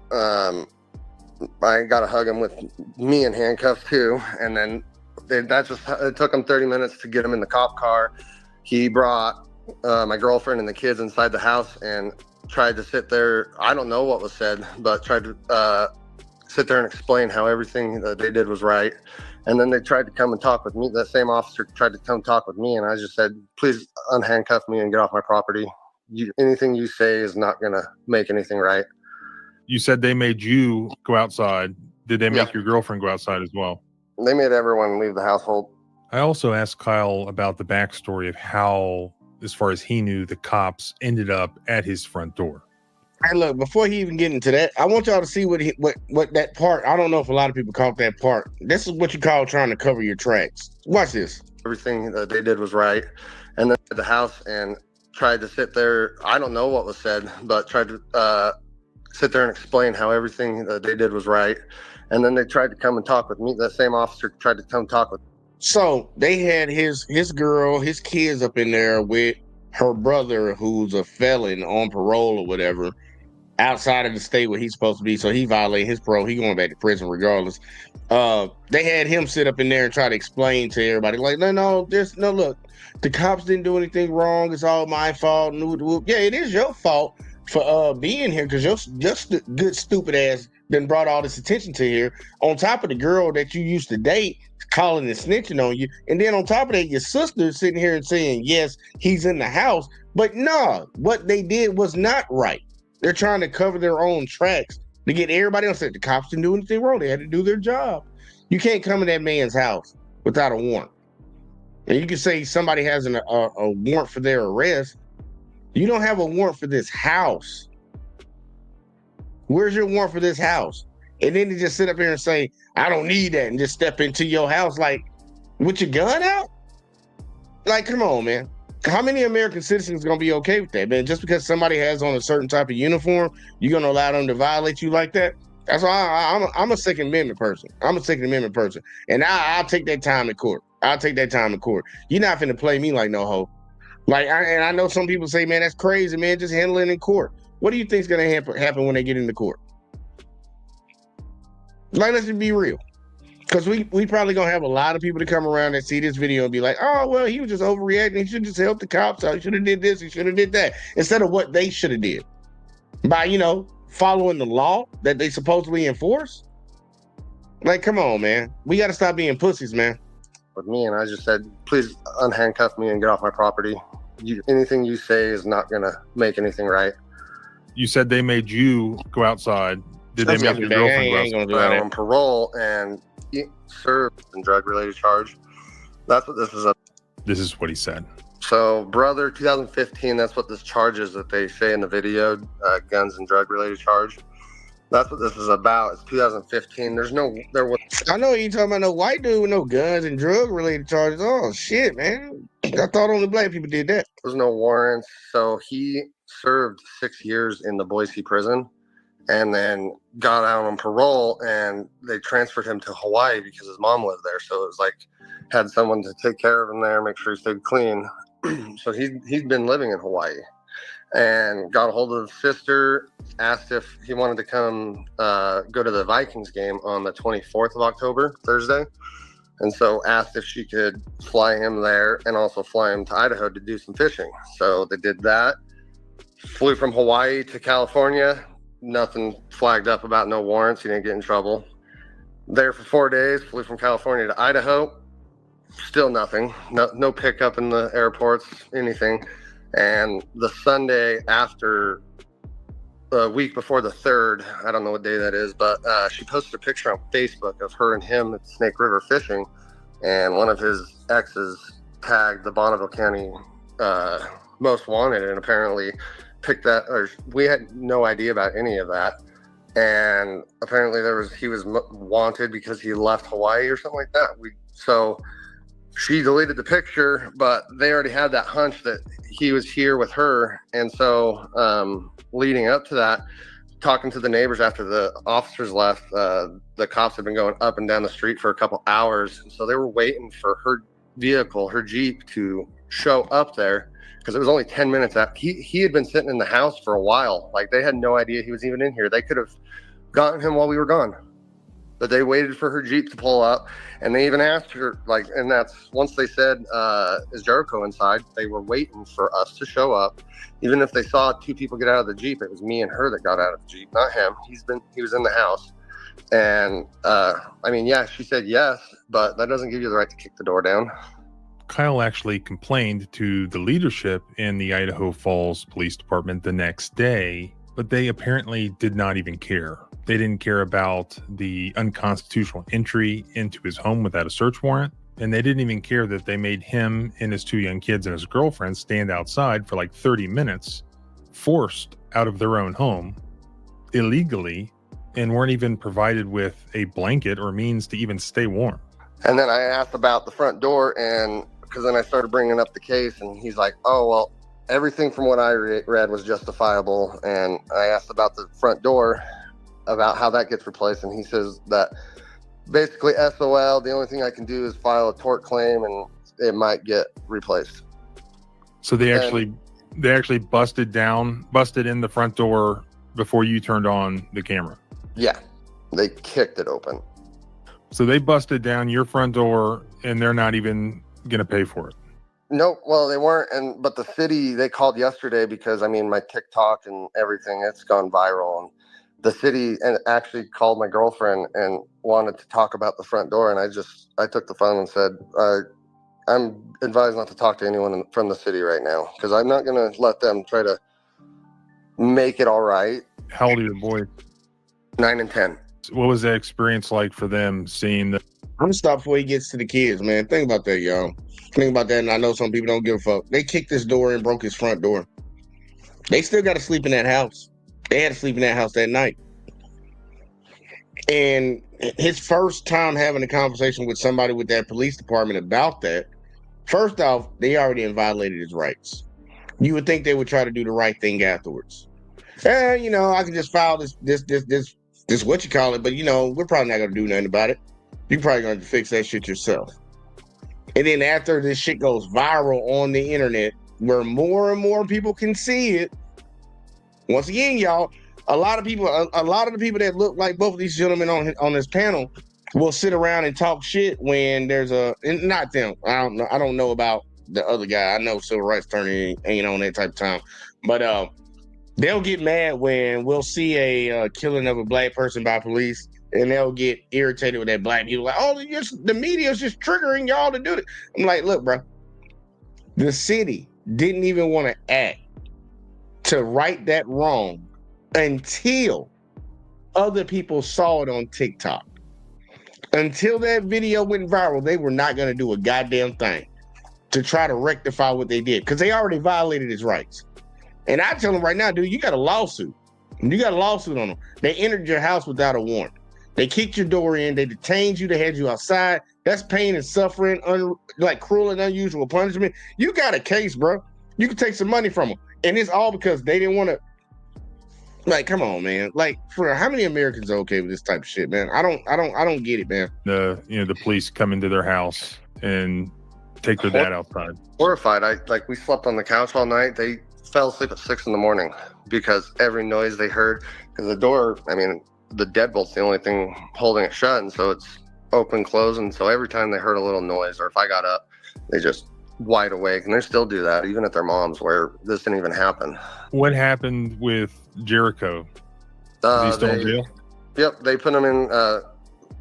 I got to hug him with me in handcuffs too. And then it took him 30 minutes to get him in the cop car. He brought my girlfriend and the kids inside the house and tried to sit there. I don't know what was said, but tried to sit there and explain how everything that they did was right. And then they tried to come and talk with me. That same officer tried to come talk with me, and I just said, please unhandcuff me and get off my property. Anything you say is not going to make anything right. You said they made you go outside. Did they make your girlfriend go outside as well? They made everyone leave the household. I also asked Kyle about the backstory of how, as far as he knew, the cops ended up at his front door. Hey, look, before he even get into that, I want y'all to see what that part. I don't know if a lot of people caught that part. This is what you call trying to cover your tracks. Watch this. Everything that they did was right. And then at the house and tried to sit there. I don't know what was said, but tried to sit there and explain how everything that they did was right. And then they tried to come and talk with me. That same officer tried to come talk with me. So they had his girl, his kids up in there with her brother, who's a felon on parole or whatever, outside of the state where he's supposed to be. So he violated his parole. He going back to prison regardless. They had him sit up in there and try to explain to everybody, like, no, look, the cops didn't do anything wrong. It's all my fault. Yeah, it is your fault for being here, because your good stupid ass done brought all this attention to here, on top of the girl that you used to date calling and snitching on you. And then on top of that, your sister sitting here and saying, yes, he's in the house. But no, what they did was not right. They're trying to cover their own tracks to get everybody else said the cops didn't do anything wrong. They had to do their job. You can't come in that man's house without a warrant. And you can say somebody has a warrant for their arrest. You don't have a warrant for this house. Where's your warrant for this house? And then to just sit up here and say, I don't need that, and just step into your house like with your gun out? Like, come on, man. How many American citizens are going to be okay with that, man? Just because somebody has on a certain type of uniform, you're going to allow them to violate you like that? That's why I'm a Second Amendment person. And I'll take that time in court. You're not finna play me like no hoe. And I know some people say, man, that's crazy, man. Just handle it in court. What do you think is going to happen when they get into court? Like, let's just be real. Because we probably gonna have a lot of people to come around and see this video and be like, oh well, he was just overreacting. He should just help the cops out. He should have did this. He should have did that. Instead of what they should have did by following the law that they supposedly enforce. Like, come on, man. We got to stop being pussies, man. With me, and I just said, please unhandcuff me and get off my property. Anything you say is not gonna make anything right. You said they made you go outside. Did they make your girlfriend go outside? On parole and he served in drug-related charge. That's what this is. This is what he said. So, brother, 2015. That's what this charge is that they say in the video, guns and drug-related charge. That's what this is about. It's 2015. I know you talking about no white dude with no guns and drug-related charges. Oh shit, man! I thought only black people did that. There's no warrants. So he served 6 years in the Boise prison, and then got out on parole, and they transferred him to Hawaii because his mom lived there. So it was like had someone to take care of him there, make sure he stayed clean. So he's been living in Hawaii. And got a hold of his sister, asked if he wanted to come go to the Vikings game on the 24th of October, Thursday. And so asked if she could fly him there and also fly him to Idaho to do some fishing. So they did that. Flew from Hawaii to California. Nothing flagged up about no warrants. He didn't get in trouble. There for 4 days. Flew from California to Idaho. Still nothing. No pickup in the airports, anything. And the Sunday after, the week before the 3rd, I don't know what day that is, but she posted a picture on Facebook of her and him at Snake River fishing, and one of his exes tagged the Bonneville County Most Wanted, and apparently picked that, or we had no idea about any of that. And apparently he was wanted because he left Hawaii or something like that. So she deleted the picture, but they already had that hunch that he was here with her. And so leading up to that, talking to the neighbors after the officers left, the cops had been going up and down the street for a couple hours. So they were waiting for her vehicle, her Jeep, to show up there, because it was only 10 minutes after. He had been sitting in the house for a while. Like, they had no idea he was even in here. They could have gotten him while we were gone. But they waited for her Jeep to pull up, and they even asked her, like, and that's once they said, is Jericho inside? They were waiting for us to show up. Even if they saw two people get out of the Jeep, it was me and her that got out of the Jeep, not him. He was in the house. And I mean, yeah, she said yes, but that doesn't give you the right to kick the door down. Kyle actually complained to the leadership in the Idaho Falls Police Department the next day, but they apparently did not even care. They didn't care about the unconstitutional entry into his home without a search warrant, and they didn't even care that they made him and his two young kids and his girlfriend stand outside for like 30 minutes, forced out of their own home illegally, and weren't even provided with a blanket or means to even stay warm. And then I asked about the front door, and because then I started bringing up the case, and he's like, oh, well, everything from what I read was justifiable. And I asked about the front door, about how that gets replaced, and he says that basically SOL, the only thing I can do is file a tort claim, and it might get replaced. So they actually busted in the front door before you turned on the camera. Yeah, they kicked it open. So they busted down your front door, and they're not even gonna pay for it. Nope. Well, they weren't. But the city, they called yesterday because, I mean, my TikTok and everything, it's gone viral. And the city actually called my girlfriend and wanted to talk about the front door. And I took the phone and said, I'm advised not to talk to anyone from the city right now, because I'm not going to let them try to make it all right. How old are your boys? 9 and 10. What was that experience like for them seeing the... I'm gonna stop before he gets to the kids, man. Think about that, y'all. Think about that, and I know some people don't give a fuck. They kicked this door and broke his front door. They still got to sleep in that house. They had to sleep in that house that night. And his first time having a conversation with somebody with that police department about that, first off, they already violated his rights. You would think they would try to do the right thing afterwards. I can just file this what you call it, but we're probably not gonna do nothing about it. You're probably gonna fix that shit yourself. And then after this shit goes viral on the internet, where more and more people can see it, once again, y'all, a lot of the people that look like both of these gentlemen on this panel will sit around and talk shit when there's and not them. I don't know about the other guy. I know civil rights attorney ain't on that type of time, but they'll get mad when we'll see a killing of a black person by police, and they'll get irritated with that black people. Like, oh, the media is just triggering y'all to do it. I'm like, look, bro, the city didn't even want to act to right that wrong until other people saw it on TikTok. Until that video went viral, they were not going to do a goddamn thing to try to rectify what they did because they already violated his rights. And I tell them right now, dude, you got a lawsuit. You got a lawsuit on them. They entered your house without a warrant. They kicked your door in. They detained you. They had you outside. That's pain and suffering, like cruel and unusual punishment. You got a case, bro. You can take some money from them. And it's all because they didn't want to. Like, come on, man. Like, for how many Americans are okay with this type of shit, man? I don't get it, man. The police come into their house and take their dad outside. Horrified. We slept on the couch all night. They fell asleep at 6 a.m. because every noise they heard, because the door, the deadbolt's the only thing holding it shut, and so it's open, close, and so every time they heard a little noise, or if I got up, they just wide awake, and they still do that even at their mom's where this didn't even happen. What happened with Jericho? Is he still in jail? Yep, they put him in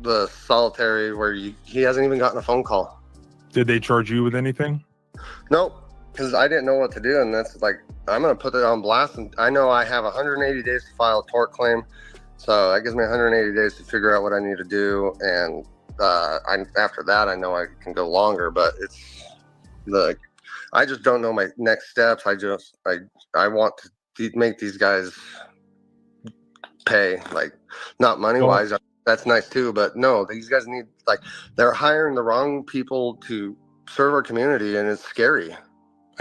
the solitary where he hasn't even gotten a phone call. Did they charge you with anything? Nope, because I didn't know what to do, and that's like, I'm going to put it on blast, and I know I have 180 days to file a tort claim, so that gives me 180 days to figure out what I need to do, and after that, I know I can go longer, but I just don't know my next steps. I want to make these guys pay, like, not money wise. That's nice too, but no, these guys need, they're hiring the wrong people to serve our community, and it's scary.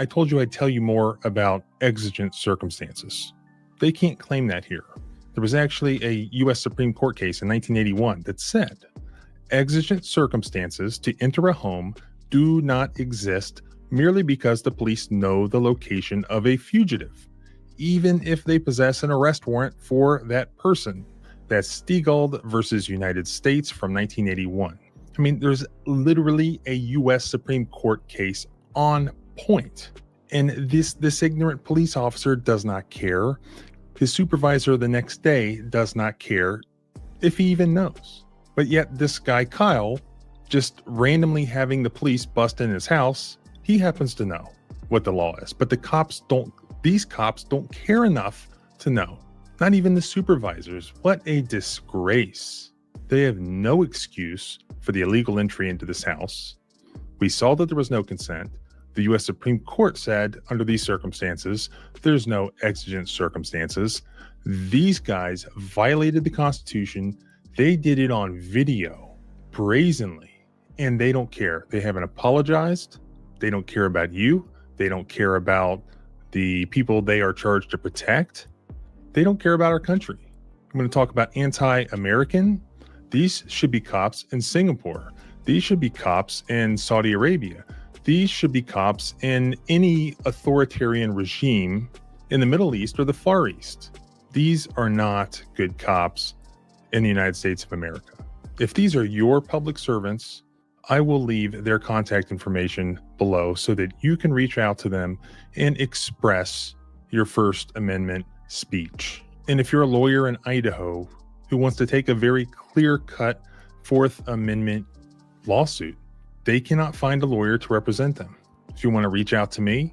I told you I'd tell you more about exigent circumstances. They can't claim that here. There was actually a U.S. Supreme Court case in 1981 that said exigent circumstances to enter a home do not exist merely because the police know the location of a fugitive, even if they possess an arrest warrant for that person. That's Stiegald versus United States from 1981. There's literally a U.S. Supreme Court case on point. And this ignorant police officer does not care. His supervisor the next day does not care if he even knows. But yet this guy, Kyle, just randomly having the police bust in his house, he happens to know what the law is. But these cops don't care enough to know. Not even the supervisors. What a disgrace. They have no excuse for the illegal entry into this house. We saw that there was no consent. The U.S. Supreme Court said, under these circumstances, there's no exigent circumstances. These guys violated the Constitution. They did it on video, brazenly, and they don't care. They haven't apologized. They don't care about you. They don't care about the people they are charged to protect. They don't care about our country. I'm going to talk about anti-American. These should be cops in Singapore. These should be cops in Saudi Arabia. These should be cops in any authoritarian regime in the Middle East or the Far East. These are not good cops in the United States of America. If these are your public servants, I will leave their contact information below so that you can reach out to them and express your First Amendment speech. And if you're a lawyer in Idaho who wants to take a very clear-cut Fourth Amendment lawsuit, they cannot find a lawyer to represent them. If you want to reach out to me,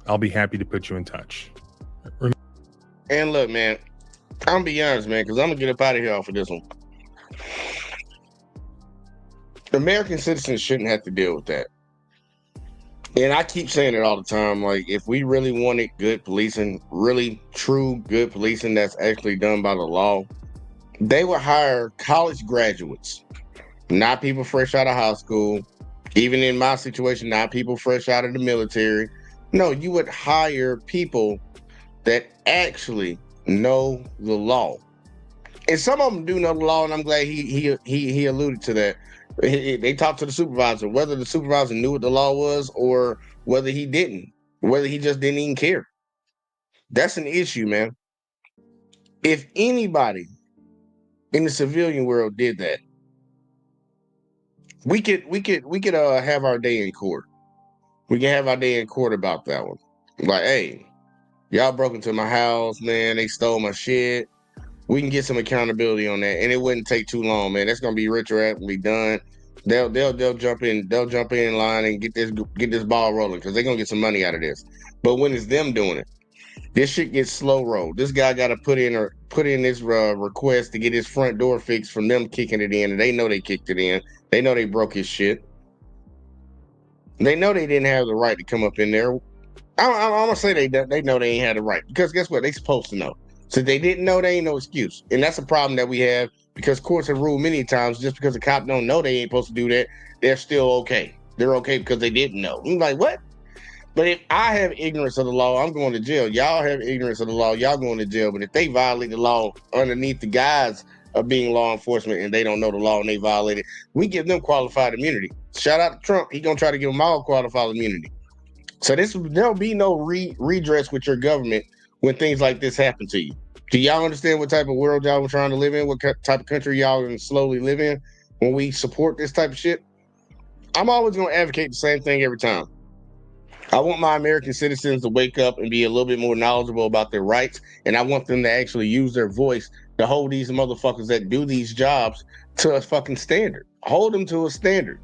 I'll be happy to put you in touch. And look, man, I'm gonna be honest, man, because I'm gonna get up out of here off of this one. American citizens shouldn't have to deal with that. And I keep saying it all the time. Like, if we really wanted good policing, really true good policing that's actually done by the law, they would hire college graduates, not people fresh out of high school. Even in my situation, not people fresh out of the military. No, you would hire people that actually know the law. And some of them do know the law, and I'm glad he alluded to that. They talked to the supervisor, whether the supervisor knew what the law was or whether he didn't, whether he just didn't even care. That's an issue, man. If anybody in the civilian world did that, We could have our day in court. We can have our day in court about that one. Like, hey, y'all broke into my house, man. They stole my shit. We can get some accountability on that, and it wouldn't take too long, man. That's gonna be retroactively done. They'll jump in line and get this ball rolling because they're gonna get some money out of this. But when it's them doing it, this shit gets slow rolled. This guy got to put in this request to get his front door fixed from them kicking it in, and they know they kicked it in. They know they broke his shit. They know they didn't have the right to come up in there. I'm gonna say they know they ain't had the right because guess what? They supposed to know. So they didn't know, they ain't no excuse, and that's a problem that we have because courts have ruled many times just because a cop don't know they ain't supposed to do that, they're still okay. They're okay because they didn't know. I'm like, what? But if I have ignorance of the law, I'm going to jail. Y'all have ignorance of the law, y'all going to jail. But if they violate the law underneath the guise of being law enforcement and they don't know the law and they violate it, we give them qualified immunity. Shout out to Trump. He gonna try to give them all qualified immunity. So there'll be no redress with your government when things like this happen to you. Do y'all understand what type of world y'all were trying to live in? What type of country y'all gonna slowly live in when we support this type of shit? I'm always gonna advocate the same thing every time. I want my American citizens to wake up and be a little bit more knowledgeable about their rights, and I want them to actually use their voice to hold these motherfuckers that do these jobs to a fucking standard. Hold them to a standard.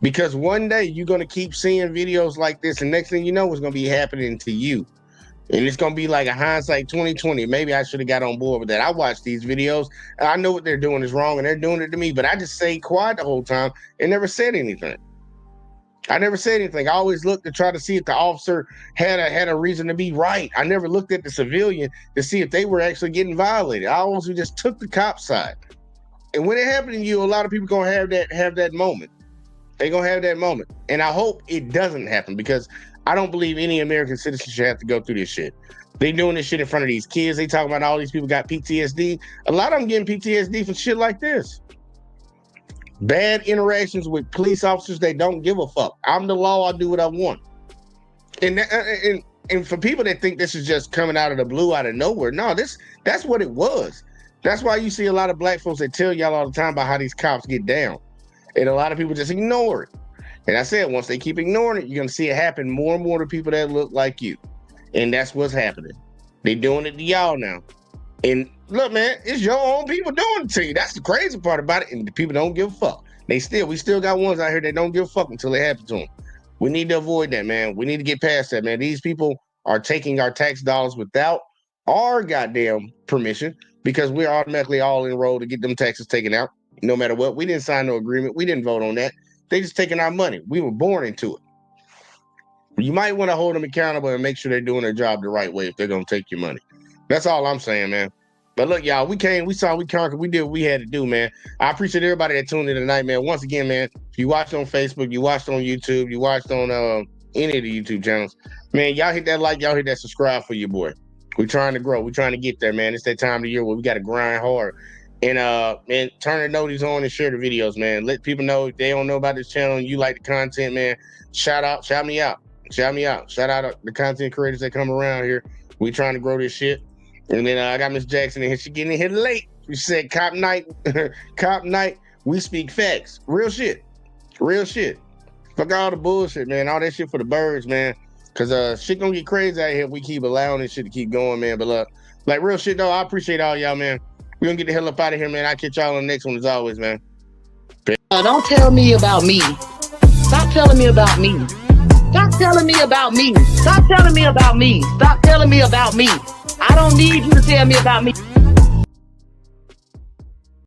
Because one day you're going to keep seeing videos like this, and next thing you know, it's going to be happening to you. And it's going to be like a hindsight 2020. Maybe I should have got on board with that. I watch these videos, and I know what they're doing is wrong, and they're doing it to me, but I just stayed quiet the whole time and never said anything. I never said anything. I always looked to try to see if the officer had a reason to be right. I never looked at the civilian to see if they were actually getting violated. I always just took the cop side. And when it happened to you, a lot of people gonna have that moment. They're gonna have that moment. And I hope it doesn't happen because I don't believe any American citizen should have to go through this shit. They doing this shit in front of these kids. They talking about all these people got PTSD. A lot of them getting PTSD for shit like this. Bad interactions with police officers, they don't give a fuck. I'm the law, I do what I want. And for people that think this is just coming out of the blue, out of nowhere, no, that's what it was. That's why you see a lot of black folks that tell y'all all the time about how these cops get down. And a lot of people just ignore it. And I said, once they keep ignoring it, you're going to see it happen more and more to people that look like you. And that's what's happening. They doing it to y'all now. And look, man, it's your own people doing it to you. That's the crazy part about it. And the people don't give a fuck. We still got ones out here that don't give a fuck until it happens to them. We need to avoid that, man. We need to get past that, man. These people are taking our tax dollars without our goddamn permission because we're automatically all enrolled to get them taxes taken out. No matter what, we didn't sign no agreement. We didn't vote on that. They just taking our money. We were born into it. You might want to hold them accountable and make sure they're doing their job the right way if they're going to take your money. That's all I'm saying, man. But look, y'all, we came, we saw, we conquered, we did what we had to do, man. I appreciate everybody that tuned in tonight, man. Once again, man, if you watched on Facebook, you watched on YouTube, you watched on any of the YouTube channels, man, y'all hit that like, y'all hit that subscribe for your boy. We're trying to grow. We're trying to get there, man. It's that time of the year where we got to grind hard. And turn the notice on and share the videos, man. Let people know if they don't know about this channel and you like the content, man. Shout me out. Shout out the content creators that come around here. We trying to grow this shit. And then I got Miss Jackson in here. She getting in here late. She said, Cop Night, Cop Night, we speak facts. Real shit. Fuck all the bullshit, man. All that shit for the birds, man. Because shit gonna get crazy out here if we keep allowing this shit to keep going, man. But like real shit, though, I appreciate all y'all, man. We're gonna get the hell up out of here, man. I'll catch y'all on the next one as always, man. Don't tell me about me. Stop telling me about me. Stop telling me about me. Stop telling me about me. Stop telling me about me. I don't need you to tell me about me.